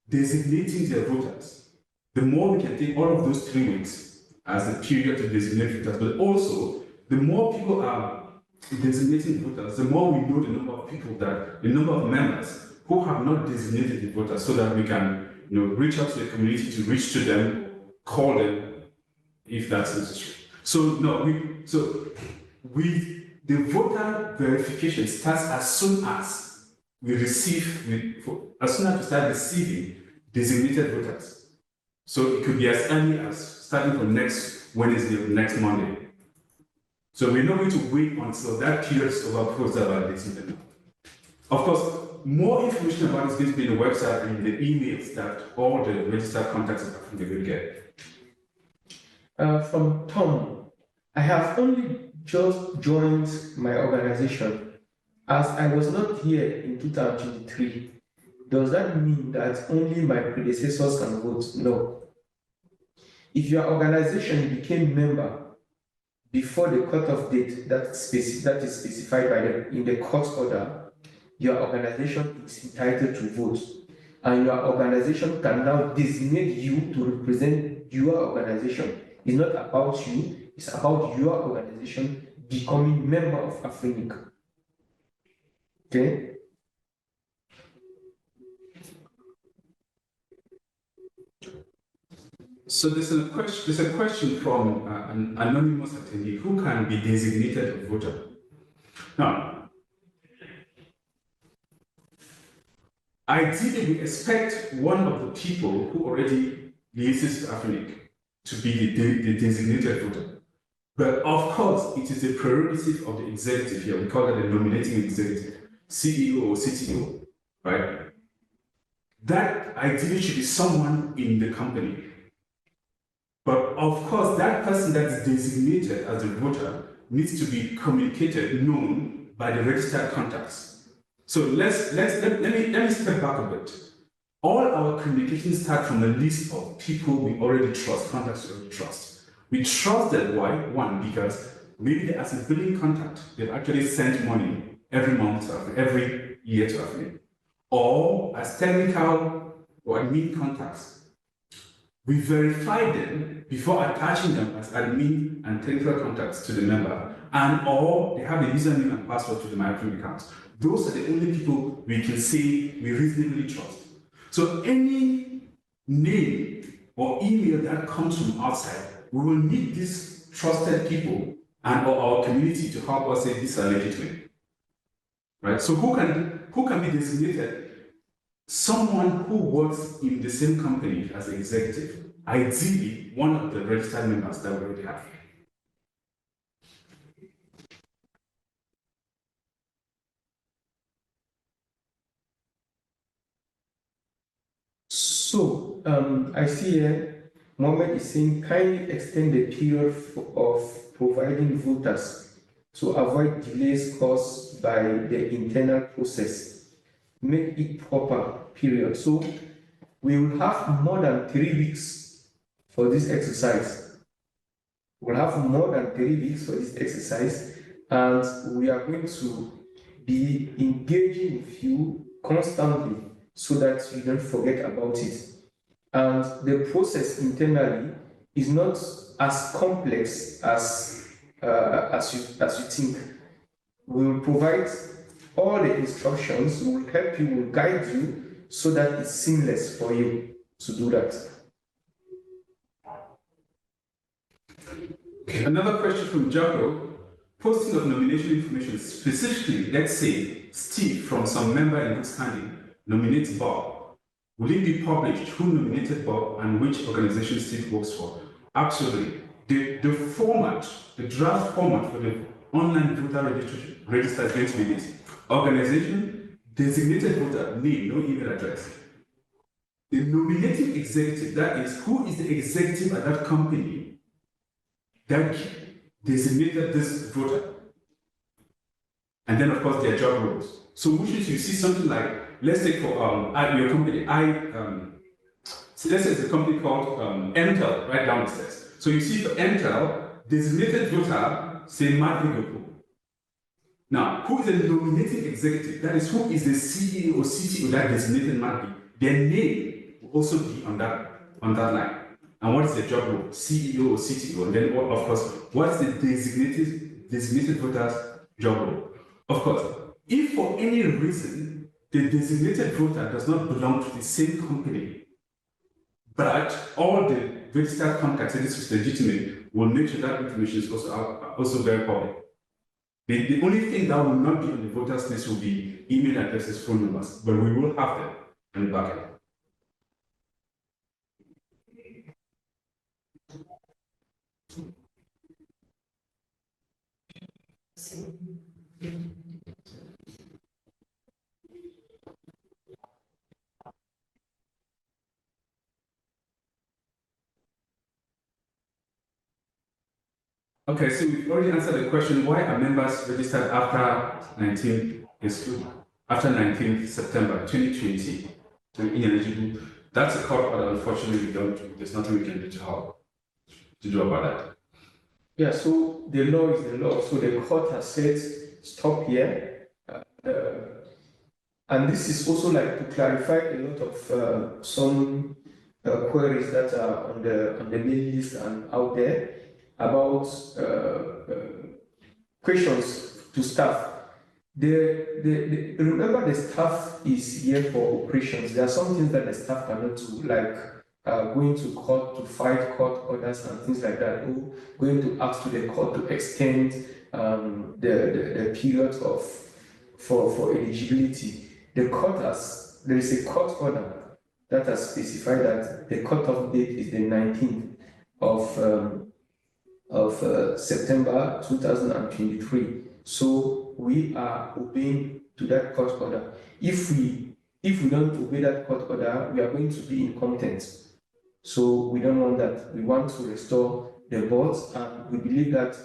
designating their voters, the more we can take all of those 3 weeks as a period to designate voters, but also the more people are designating voters, the more we know the number of members who have not designated the voters, so that we can reach out to the community, to reach to them, call them if that's necessary. So the voter verification starts as soon as as soon as we start receiving designated voters. So it could be as early as starting from next Wednesday or next Monday. So we're not going to wait until that period is over before we start validating them. Of course, more information about it is going to be in the website and in the emails that all the registered contacts of AFRINIC will get. From Tom, I have only just joined my organization as I was not here in 2023. Does that mean that only my predecessors can vote? No. If your organization became member before the cutoff date that is specified in the court order, your organization is entitled to vote. And your organization can now designate you to represent your organization. It's not about you, it's about your organization becoming member of AFRINIC. Okay? So there's a question from an anonymous attendee who can be designated a voter. Now, ideally, we expect one of the people who already liaises to AFRINIC to be the designated voter. But of course, it is a prerogative of the executive here. We call that the nominating executive, CEO or CTO, right? That ideally should be someone in the company. But of course, that person that's designated as a voter needs to be communicated, known by the registered contacts. So let me step back a bit. All our communications start from a list of people we already trust, contacts we already trust. We trust them, why? One, because maybe as a billing contact, they've actually sent money every month, every year to AFRINIC. Or as technical or admin contacts. We verify them before attaching them as admin and technical contacts to the member, and or they have a username and password to the AFRINIC account. Those are the only people we can say we reasonably trust. So any name or email that comes from outside, we will need these trusted people and or our community to help us say these are legitimate. Right? So who can be designated? Someone who works in the same company as the executive, ideally one of the registered members that we already have. So, I see here, Mohammed is saying, kindly extend the period of providing voters to avoid delays caused by the internal process. Make it proper, period. So, we will have more than 3 weeks for this exercise. We'll have more than 3 weeks for this exercise, and we are going to be engaging with you constantly so that you don't forget about it. And the process internally is not as complex as you think. We will provide all the instructions, we will help you, we will guide you so that it's seamless for you to do that. Another question from Jaco. Posting of nomination information, specifically, let's say Steve from some member in good standing nominates Bob. Will it be published who nominated Bob and which organization Steve works for? Absolutely. The format, the draft format for the online voter register is going to be this. Organization, designated voter, name, no email address. The nominating executive, that is, who is the executive at that company that designated this voter. And then, of course, their job roles. So, which is, you see something like, let's say for your company, so let's say it's a company called Entel, right down the stairs. So you see for Entel, designated voter, say Mark Vigopo. Now, who is the nominating executive? That is, who is the CEO or CTO that designated Mark? Their name will also be on that line. And what is the job role? CEO or CTO? And then, of course, what is the designated voter's job role? Of course, if for any reason the designated voter does not belong to the same company, but all the registered contacts, and this is legitimate, will make sure that information is also very public. The only thing that will not be on the voters list will be email addresses, phone numbers, but we will have them on the back end. see. Okay, so we've already answered the question, why are members registered after 19th September 2020 and ineligible? That's a court order, unfortunately, there's nothing we can do to do about that. Yeah, so the law is the law. So the court has said stop here. And this is also like to clarify a lot of some queries that are on the mail list and out there about questions to staff. Remember, the staff is here for operations. There are some things that the staff cannot do, like going to court to fight court orders and things like that, or going to ask to the court to extend the period for eligibility. There is a court order that has specified that the cutoff date is the 19th of September 2023. So we are obeying to that court order. If we don't obey that court order, we are going to be incompetent. So we don't want that. We want to restore the votes, and we believe that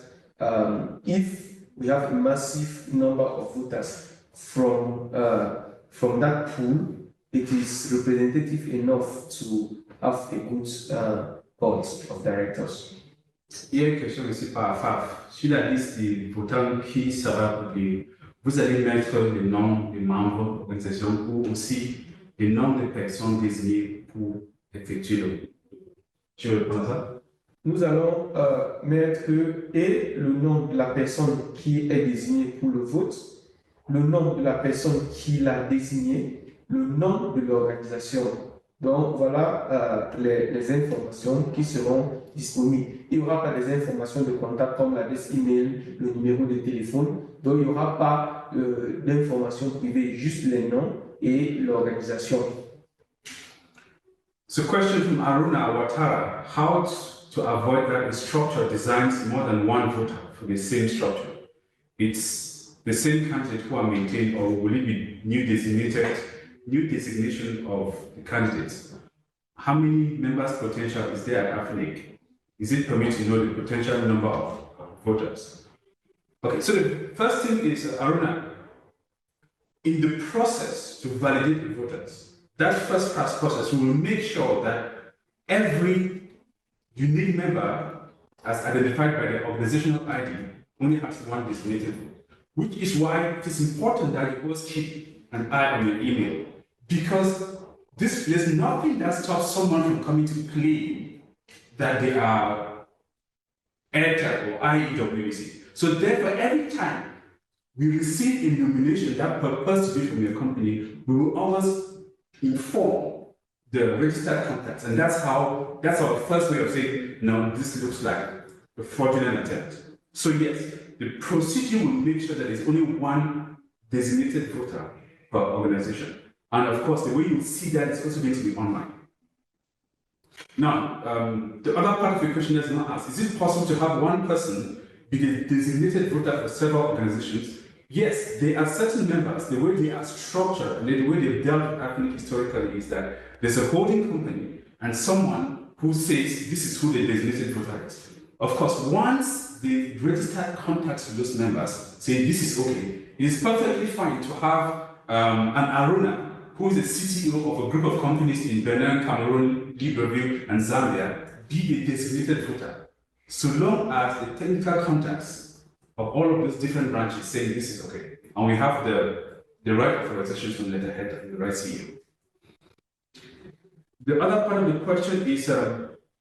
if we have a massive number of voters from that pool, it is representative enough to have a good board of directors. Il y a une question ici par AFAF. Sur la liste des votants qui sera publiée, vous allez mettre le nom des membres de l'organisation ou aussi le nom des personnes désignées pour effectuer le vote. Tu veux répondre à ça? Nous allons mettre le nom de la personne qui est désignée pour le vote, le nom de la personne qui l'a désigné, le nom de l'organisation. Donc voilà les informations qui seront disponibles. Il n'y aura pas des informations de contact comme l'adresse email, le numéro de téléphone. Donc il n'y aura pas d'informations privées, juste les noms et l'organisation. So question from Aruna Watara, how to avoid that a structure designs more than one voter for the same structure? It's the same candidate who are maintained, or will it be new designation of the candidates? How many members potential is there at AFRINIC? Is it permitted to know the potential number of voters? Okay, so the first thing is, Aruna, in the process to validate the voters, that first pass process, we will make sure that every unique member, as identified by the organizational ID, only has one designated vote, which is why it is important that you always keep an eye on your email, because there's nothing that stops someone from coming to claim that they are Airtel or IEWC. So therefore, every time we receive a nomination that purports to be from your company, we will always inform the registered contacts, and that's our first way of saying, no, this looks like a fraudulent attempt. So yes, the procedure will make sure that there's only one designated voter per organization. And of course, the way you see that is also going to be online. Now, the other part of the question is not asked, is it possible to have one person be the designated voter for several organizations? Yes, there are certain members, the way they are structured and the way they've dealt with AFRINIC historically is that there's a holding company and someone who says this is who the designated voter is. Of course, once the registered contacts with those members say this is okay, it is perfectly fine to have an Aruna, who is the CTO of a group of companies in Benin, Cameroon, Libreville, and Zambia, be the designated voter, so long as the technical contacts of all of those different branches saying this is okay, and we have the right authorization from the letterhead of the right CEO. The other part of the question is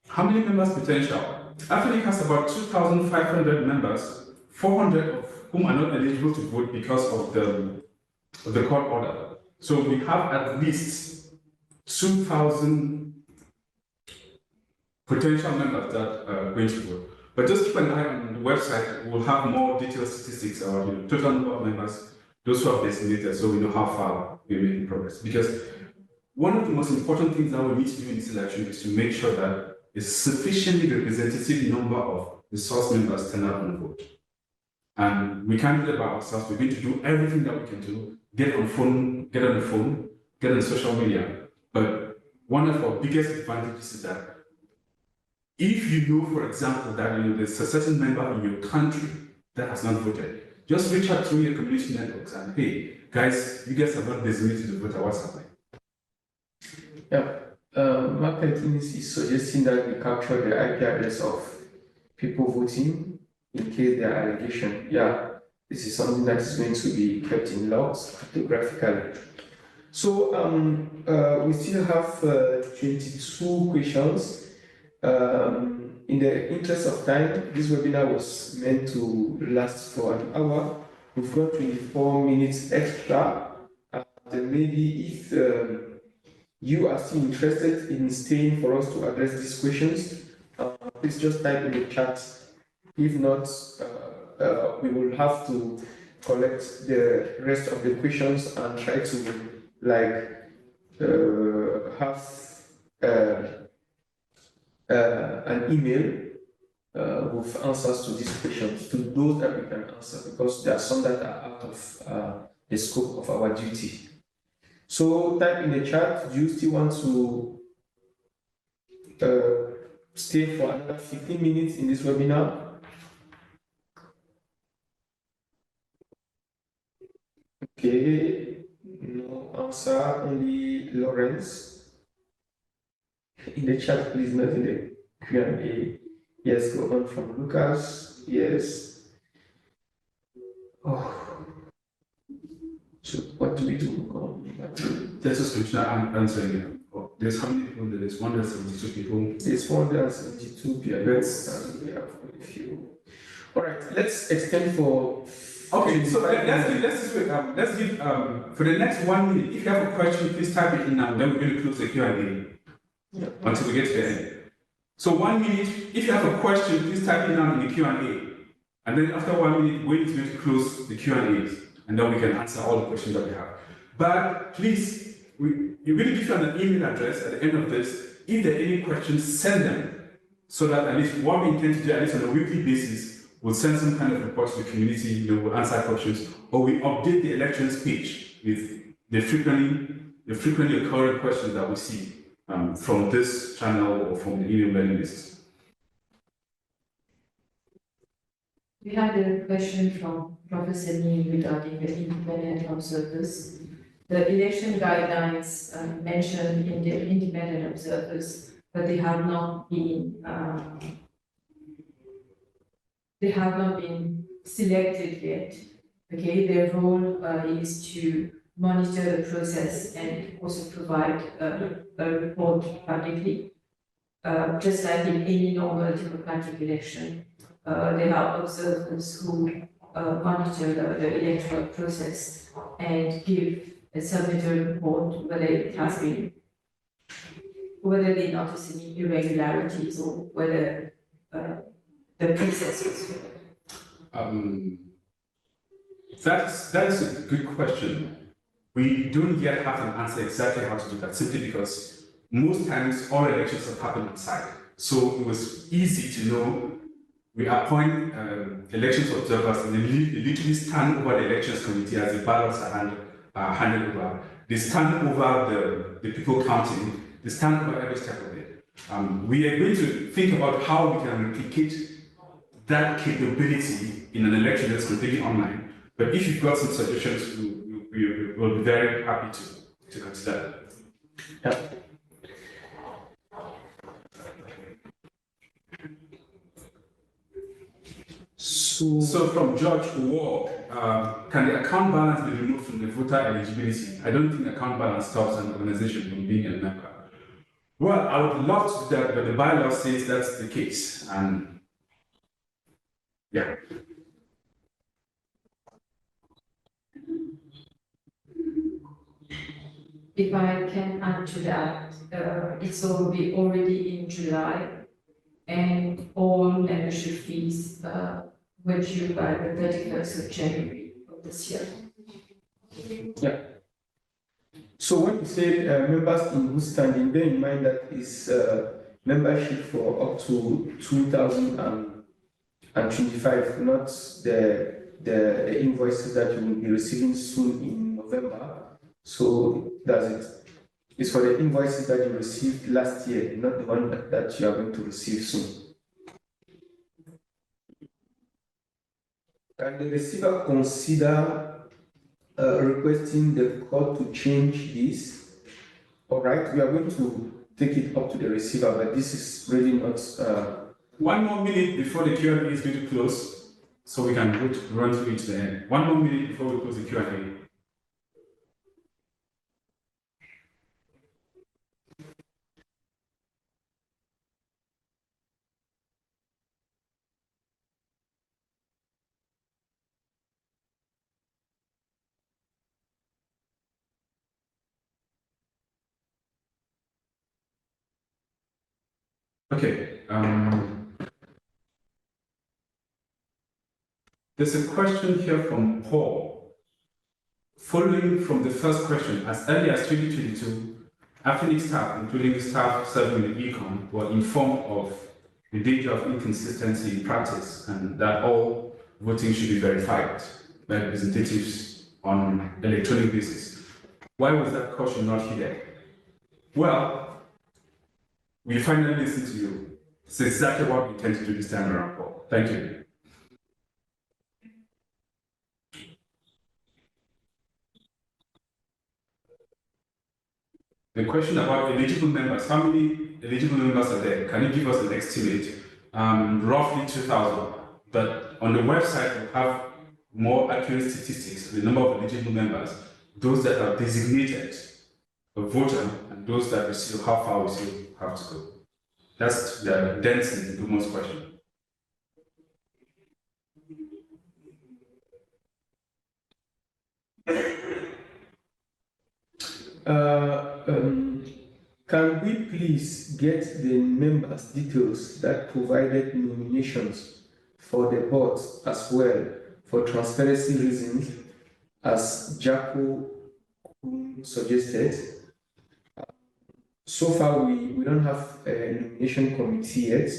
how many members potential? AFRINIC has about 2,500 members, 400 of whom are not eligible to vote because of the court order. So we have at least 2,000 potential members that are going to vote. But just keep an eye on the website. We'll have more detailed statistics about the total number of members, those who have designated, so we know how far we're making progress. Because one of the most important things that we need to do in this election is to make sure that a sufficiently representative number of the source members turn out and vote. And we can't do it by ourselves. We're going to do everything that we can do. Get on the phone, get on social media. But one of our biggest advantages is that if you know, for example, that there's a certain member in your country that has not voted, just reach out through your community networks and hey, guys, you guys have not designated the voter. What's happening? Yeah. Marketing is suggesting that we capture the IP address of people voting in case there are allegations. Yeah, this is something that is going to be kept in logs cryptographically. So we still have 22 questions. In the interest of time, this webinar was meant to last for an hour. We've got 24 minutes extra. And maybe if you are still interested in staying for us to address these questions, please just type in the chat. If not, we will have to collect the rest of the questions and try to have an email with answers to these questions, to those that we can answer, because there are some that are out of the scope of our duty. So type in the chat, do you still want to stay for another 15 minutes in this webinar? Okay, no answer, only Lawrence. In the chat, please, not in the Q&A. Yes, go on from Lucas. Yes. Oh. So what do we do? That's a scripture I'm answering it. Oh, there's how many people? There's 172 people. There's 172 people. Let's we have a few. All right, let's extend for. Okay, so let's give for the next 1 minute. If you have a question, please type it in now. Then we're going to close the Q&A until we get to the end. So 1 minute. If you have a question, please type it now in the Q&A. And then after 1 minute, we're going to close the Q&As, and then we can answer all the questions that we have. But please, we're going to give you an email address at the end of this. If there are any questions, send them, so that at least what we intend to do, at least on a weekly basis, we'll send some kind of report to the community, we'll answer questions, or we update the elections page with the frequently occurring questions that we see from this channel or from the email mailing list. We had a question from Professor Neil regarding the independent observers. The election guidelines mentioned in the independent observers, but they have not been selected yet. Okay, their role is to monitor the process and also provide a report publicly, just like in any normal democratic election. There are observers who monitor the electoral process and give a submit a report whether they notice any irregularities or whether the process was that is a good question. We don't yet have an answer exactly how to do that, simply because most times all elections have happened outside. So it was easy to know. We appoint elections observers, and they literally stand over the elections committee as the ballots are handed over. They stand over the people counting. They stand over every step of it. We are going to think about how we can replicate that capability in an election that's completely online. But if you've got some suggestions, we will be very happy to consider. Yeah. So from George Ward, can the account balance be removed from the voter eligibility? I don't think account balance stops an organization from being a member. Well, I would love to do that, but the bylaw says that's the case. And yeah. If I can add to that, it's already in July, and all membership fees were due by the 31st of January of this year. Yeah. So when you say members in good standing, bear in mind that is membership for up to 2025, not the the invoices that you will be receiving soon in November. So that's it. It's for the invoices that you received last year, not the one that you are going to receive soon. Can the receiver consider requesting the court to change this? All right, we are going to take it up to the receiver, but this is really not. 1 more minute before the Q&A is going to close, so we can run through it to the end. 1 more minute before we close the Q&A. Okay. There's a question here from Paul. Following from the first question, as early as 2022, AFRINIC staff, including the staff serving in the econ, were informed of the danger of inconsistency in practice and that all voting should be verified by representatives on electronic basis. Why was that caution not heeded? Well, we finally listened to you. It's exactly what we intend to do this time around, Paul. Thank you. The question about eligible members, how many eligible members are there? Can you give us an estimate? Roughly 2,000. But on the website, we have more accurate statistics, the number of eligible members, those that are designated a voter, and those that we still, how far we still have to go. That's the density in Dumo's question. Can we please get the members' details that provided nominations for the board as well for transparency reasons, as Jaco suggested? So far, we don't have a nomination committee yet.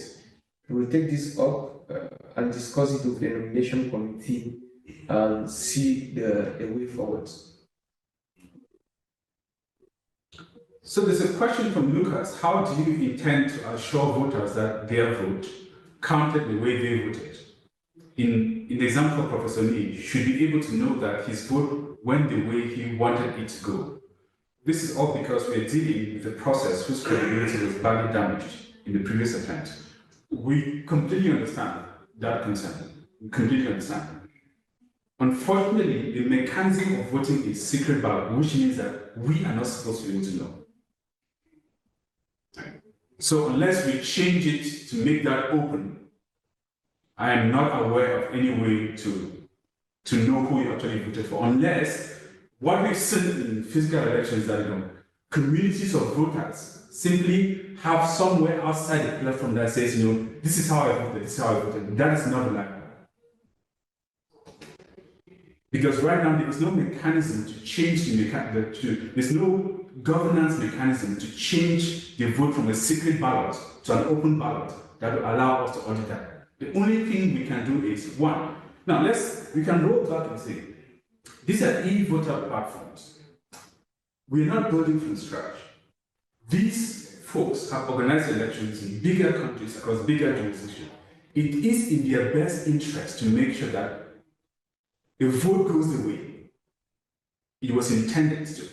We'll take this up and discuss it with the nomination committee and see the way forward. So there's a question from Lucas. How do you intend to assure voters that their vote counted the way they voted? In the example of Professor Lee, should be able to know that his vote went the way he wanted it to go. This is all because we're dealing with a process whose credibility was badly damaged in the previous attempt. We completely understand that concern. We completely understand. Unfortunately, the mechanism of voting is secret ballot, which means that we are not supposed to be able to know. So unless we change it to make that open, I am not aware of any way to know who you actually voted for, unless what we've seen in physical elections that communities of voters simply have somewhere outside the platform that says, this is how I voted, this is how I voted. That is not reliable. Because right now there is no mechanism to change there's no governance mechanism to change the vote from a secret ballot to an open ballot that will allow us to audit that. The only thing we can do is one. Now we can roll back and say, these are e-voter platforms. We're not building from scratch. These folks have organized elections in bigger countries across bigger jurisdictions. It is in their best interest to make sure that the vote goes the way it was intended to.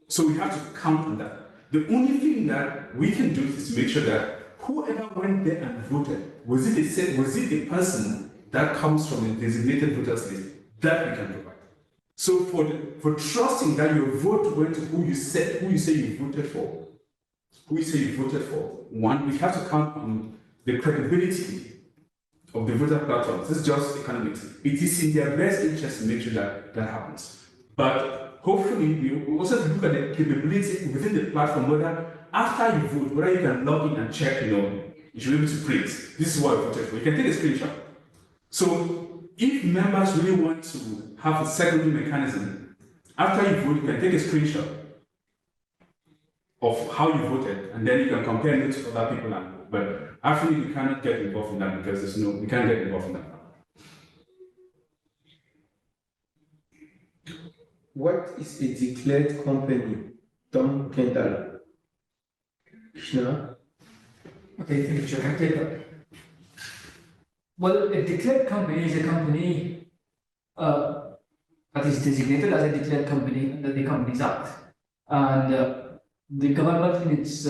So we have to count on that. The only thing that we can do is to make sure that whoever went there and voted, was it a person that comes from the designated voters list? That we can provide. So for trusting that your vote went to who you say you voted for, one, we have to count on the credibility of the voter platforms. This is just economics. It is in their best interest to make sure that that happens. But hopefully, we also look at the capability within the platform, whether after you vote, whether you can log in and check, you should be able to print. This is what I voted for. You can take a screenshot. So if members really want to have a secondary mechanism, after you vote, you can take a screenshot of how you voted, and then you can compare notes with other people and vote. But actually, we cannot get involved in that because we can't get involved in that. what is a declared company? Tom Kendall. Krishna? Okay, thank you, Chair. I take that. Well, a declared company is a company that is designated as a declared company under the Companies Act. And the government in its,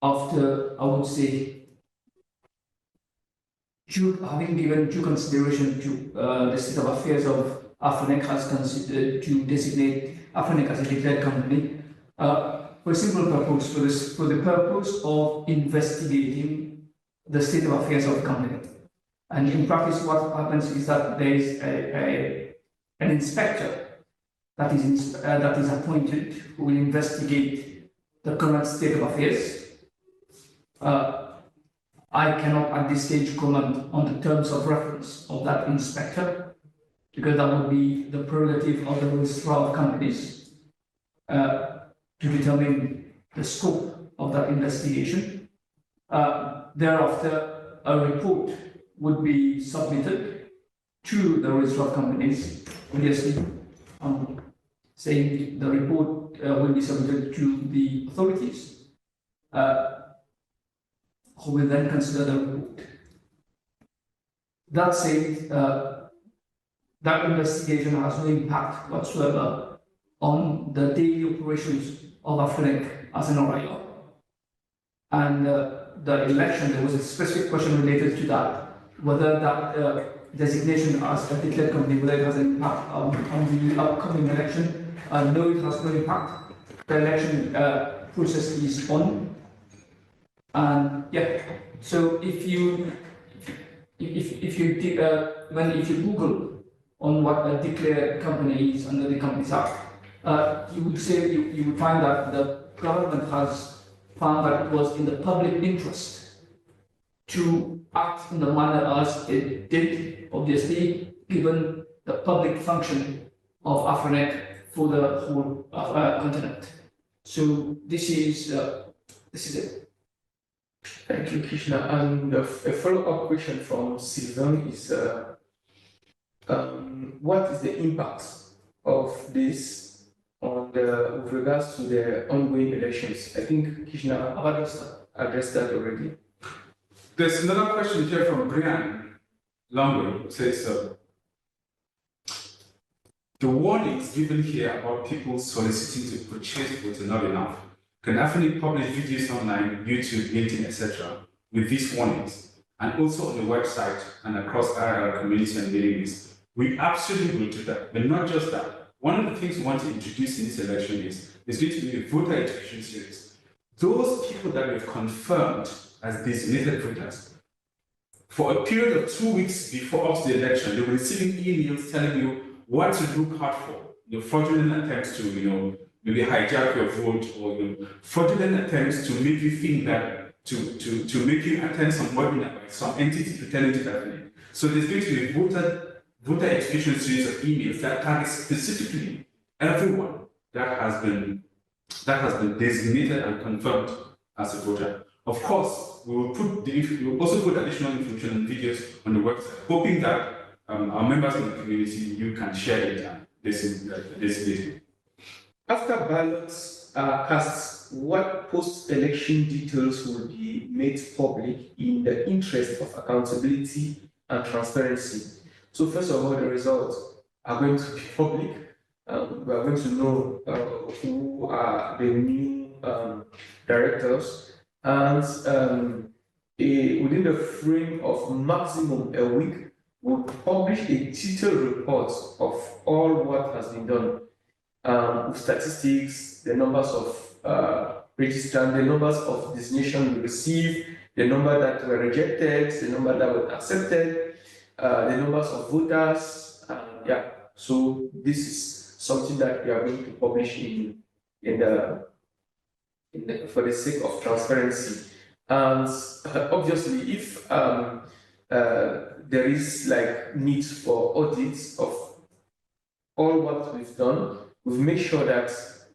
after, I would say, having given due consideration to the state of affairs of AFRINIC has considered to designate AFRINIC as a declared company for a simple purpose, for the purpose of investigating the state of affairs of the company. And in practice, what happens is that there is an inspector that is appointed who will investigate the current state of affairs. I cannot at this stage comment on the terms of reference of that inspector, because that would be the prerogative of the registrar of companies to determine the scope of that investigation. Thereafter, a report would be submitted to the registrar of companies. Obviously, saying the report will be submitted to the authorities, who will then consider the report. That said, that investigation has no impact whatsoever on the daily operations of AFRINIC as an ORIO. And the election, there was a specific question related to that, whether that designation as a declared company, whether it has an impact on the upcoming election. No, it has no impact. The election process is on. And yeah, so if you Google on what a declared company is under the Companies Act, you would find that the government has found that it was in the public interest to act in the manner as it did, obviously, given the public function of AFRINIC for the whole continent. So this is it. Thank you, Krishna. And a follow-up question from Sylvain is, what is the impact of this on with regards to the ongoing elections? I think Krishna addressed that already. There's another question here from Brian Longway, who says, the warnings given here about people soliciting to purchase votes are not enough. Can AFRINIC publish videos online, YouTube, LinkedIn, etc., with these warnings, and also on the website and across our community and mailing lists? We absolutely will do that, but not just that. One of the things we want to introduce in this election is going to be a voter education series. Those people that we've confirmed as designated voters, for a period of 2 weeks before up to the election, they were receiving emails telling you what to look out for, fraudulent attempts to, maybe hijack your vote, or fraudulent attempts to make you think that, to make you attend some webinar by some entity pretending to be AFRINIC. So there's going to be a voter education series of emails that target specifically everyone that has been designated and confirmed as a voter. Of course, we will also put additional information and videos on the website, hoping that our members in the community, you can share it and this. After ballots are cast, what post-election details will be made public in the interest of accountability and transparency? So first of all, the results are going to be public. We are going to know who are the new directors, and within the frame of maximum a week, we'll publish a detailed report of all what has been done. With statistics, the numbers of registrants, the numbers of designations we received, the number that were rejected, the number that were accepted, the numbers of voters. So this is something that we are going to publish for the sake of transparency. And obviously, if there is need for audits of all what we've done, we've made sure that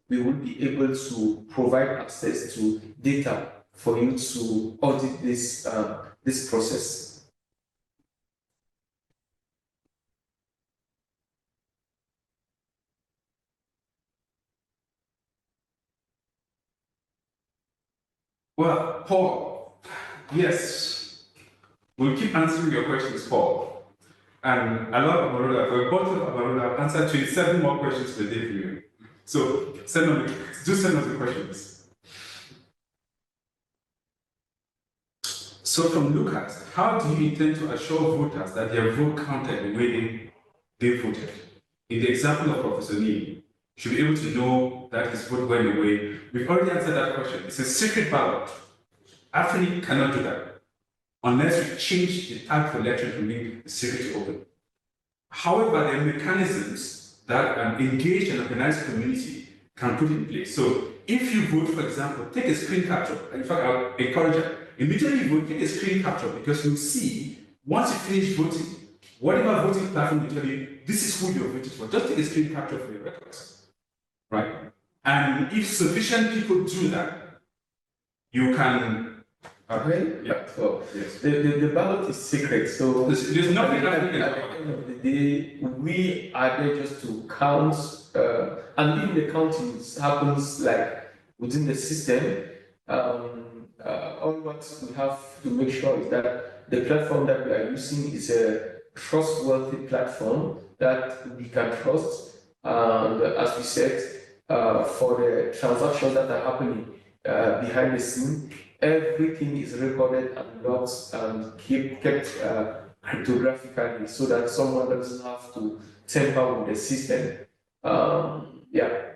we will be able to provide access to data for you to audit this process. Well, Paul, yes, we'll keep answering your questions, Paul. And I love Amarola. For both of Amarola, I've answered 27 more questions per day for you. So send us the questions. So from Lucas, how do you intend to assure voters that their vote counted the way they voted? In the example of Professor Lee, should be able to know that his vote went away. We've already answered that question. It's a secret ballot. AFRINIC cannot do that unless you change the type of election from being secret to open. However, there are mechanisms that an engaged and organized community can put in place. So if you vote, for example, take a screen capture. In fact, I'll encourage you. Immediately you vote, take a screen capture because you'll see, once you finish voting, whatever voting platform will tell you, this is who you're voting for. Just take a screen capture for your records, right? And if sufficient people do that, you can. Yeah. So Yes. the ballot is secret. So There's nothing happening at the end of the day, we are there just to count, and even the counting happens like within the system. All what we have to make sure is that the platform that we are using is a trustworthy platform that we can trust. And as we said, for the transactions that are happening behind the scene, everything is recorded and logged and kept cryptographically so that someone doesn't have to tamper with the system.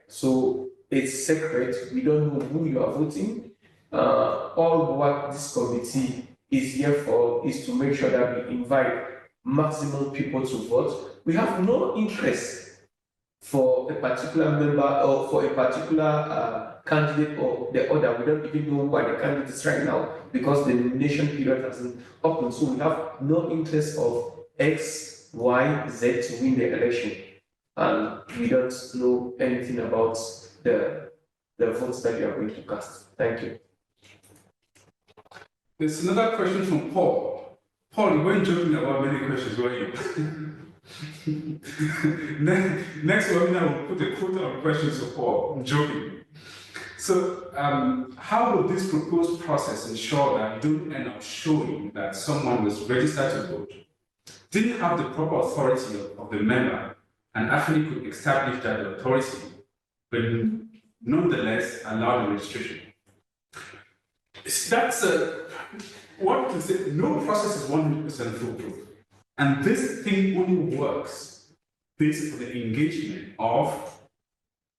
So it's secret. We don't know who you are voting. All what this committee is here for is to make sure that we invite maximum people to vote. We have no interest for a particular member or for a particular candidate or the other. We don't even know who are the candidates right now because the nomination period hasn't opened. So we have no interest of X, Y, Z to win the election. And we don't know anything about the votes that you are going to cast. Thank you. There's another question from Paul. Paul, you weren't joking about many questions, were you? Next webinar, we'll put a quota of questions for Paul. I'm joking. So, how will this proposed process ensure that you don't end up showing that someone was registered to vote, didn't have the proper authority of the member, and actually could establish that authority, but nonetheless allow the registration? That's what to say. No process is 100% foolproof, and this thing only works based on the engagement of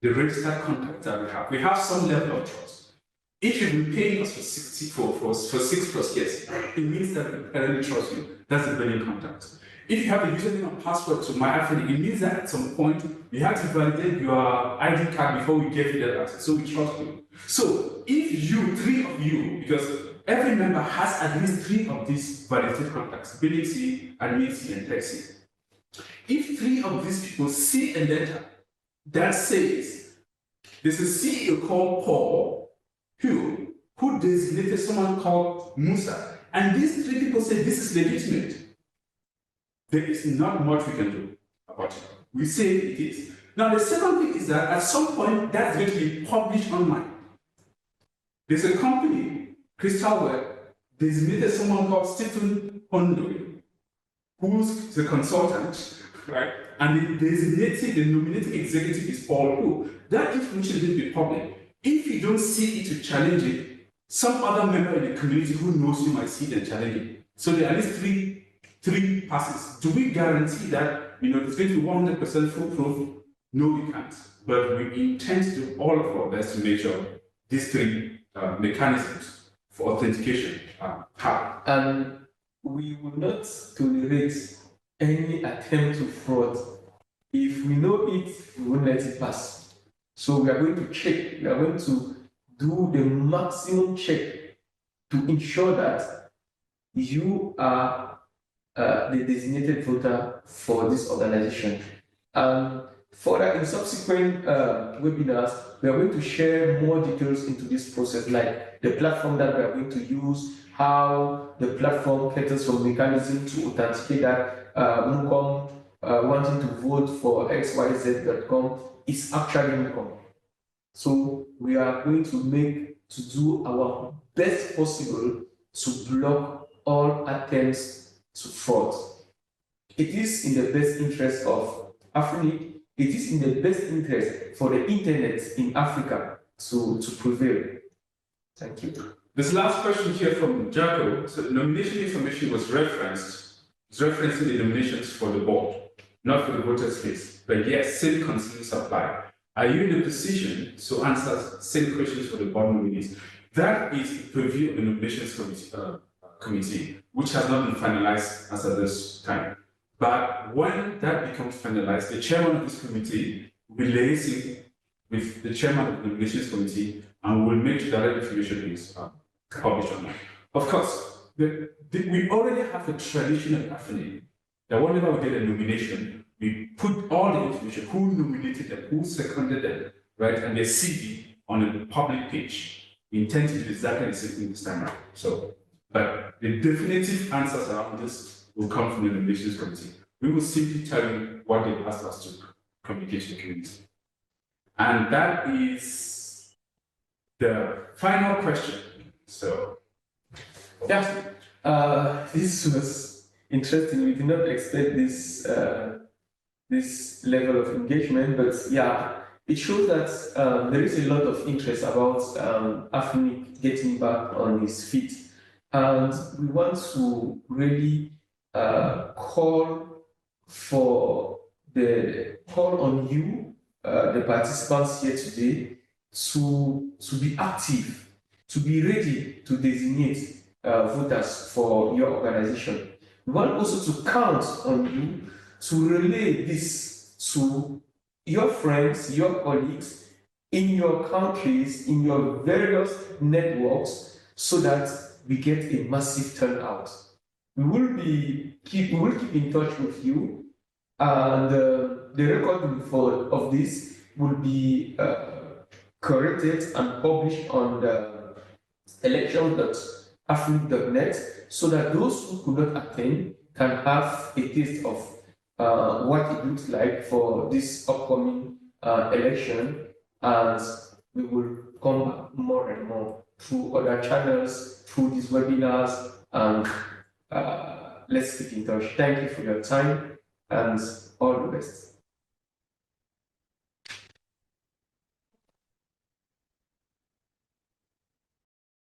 the registered contacts that we have. We have some level of trust. If you've been paying us for 6+ years, it means that we apparently trust you. That's the billing contact. If you have a username and password to MyAfriNIC, it means that at some point you have to validate your ID card before we give you that access. So we trust you. So if you, 3 of you, because every member has at least 3 of these validated contacts, billing C, admin C, and tech C. If 3 of these people see a letter that says there's a CEO called Paul who designated someone called Musa, and these 3 people say this is legitimate, there is not much we can do about it. We say it is. Now, the second thing is that at some point that's going to be published online. There's a company, Crystal Web, designated someone called Stephen Hondo, who's the consultant, right? And the nominating executive is Paul Who. That information is going to be public. If you don't see it to challenge it, some other member in the community who knows you might see it and challenge it. So there are at least three passes. Do we guarantee that it's going to be 100% foolproof? No, we can't. But we intend to do all of our best to make sure these 3 mechanisms for authentication happen. And we will not tolerate any attempt to fraud. If we know it, we won't let it pass. So we are going to check, we are going to do the maximum check to ensure that you are the designated voter for this organization. Further, in subsequent webinars, we are going to share more details into this process, like the platform that we are going to use, how the platform caters for mechanism to authenticate that Mukom wanting to vote for xyz.com is actually Mukom. So we are going to do our best possible to block all attempts to fraud. It is in the best interest of AFRINIC. It is in the best interest for the internet in Africa to prevail. Thank you. This last question here from Jaco. So nomination information was referencing the nominations for the board, not for the voters list. But yes, same concerns apply. Are you in a position to answer same questions for the board nominees? That is the purview of the nominations committee, which has not been finalized as of this time. But when that becomes finalized, the chairman of this committee will be liaising with the chairman of the nominations committee and will make sure that information is published online. Of course, we already have a tradition at AFRINIC that whenever we get a nomination, we put all the information, who nominated them, who seconded them, right, and their CV on a public page. We intend to do exactly the same thing this time around. So, but the definitive answers around this will come from the nominations committee. We will simply tell you what they asked us to communicate to the community. And that is the final question. So, yeah, this was interesting. We did not expect this this level of engagement, but yeah, it shows that there is a lot of interest about AFRINIC getting back on his feet, and we want to really call on you, the participants here today, to be active, to be ready to designate voters for your organization. We want also to count on you to relay this to your friends, your colleagues, in your countries, in your various networks, so that we get a massive turnout. We will keep in touch with you, and the recording of this will be corrected and published on the election.afrinic.net, so that those who could not attend can have a taste of what it looks like for this upcoming election, and we will come back more and more through other channels, through these webinars, and let's keep in touch. Thank you for your time, and all the best.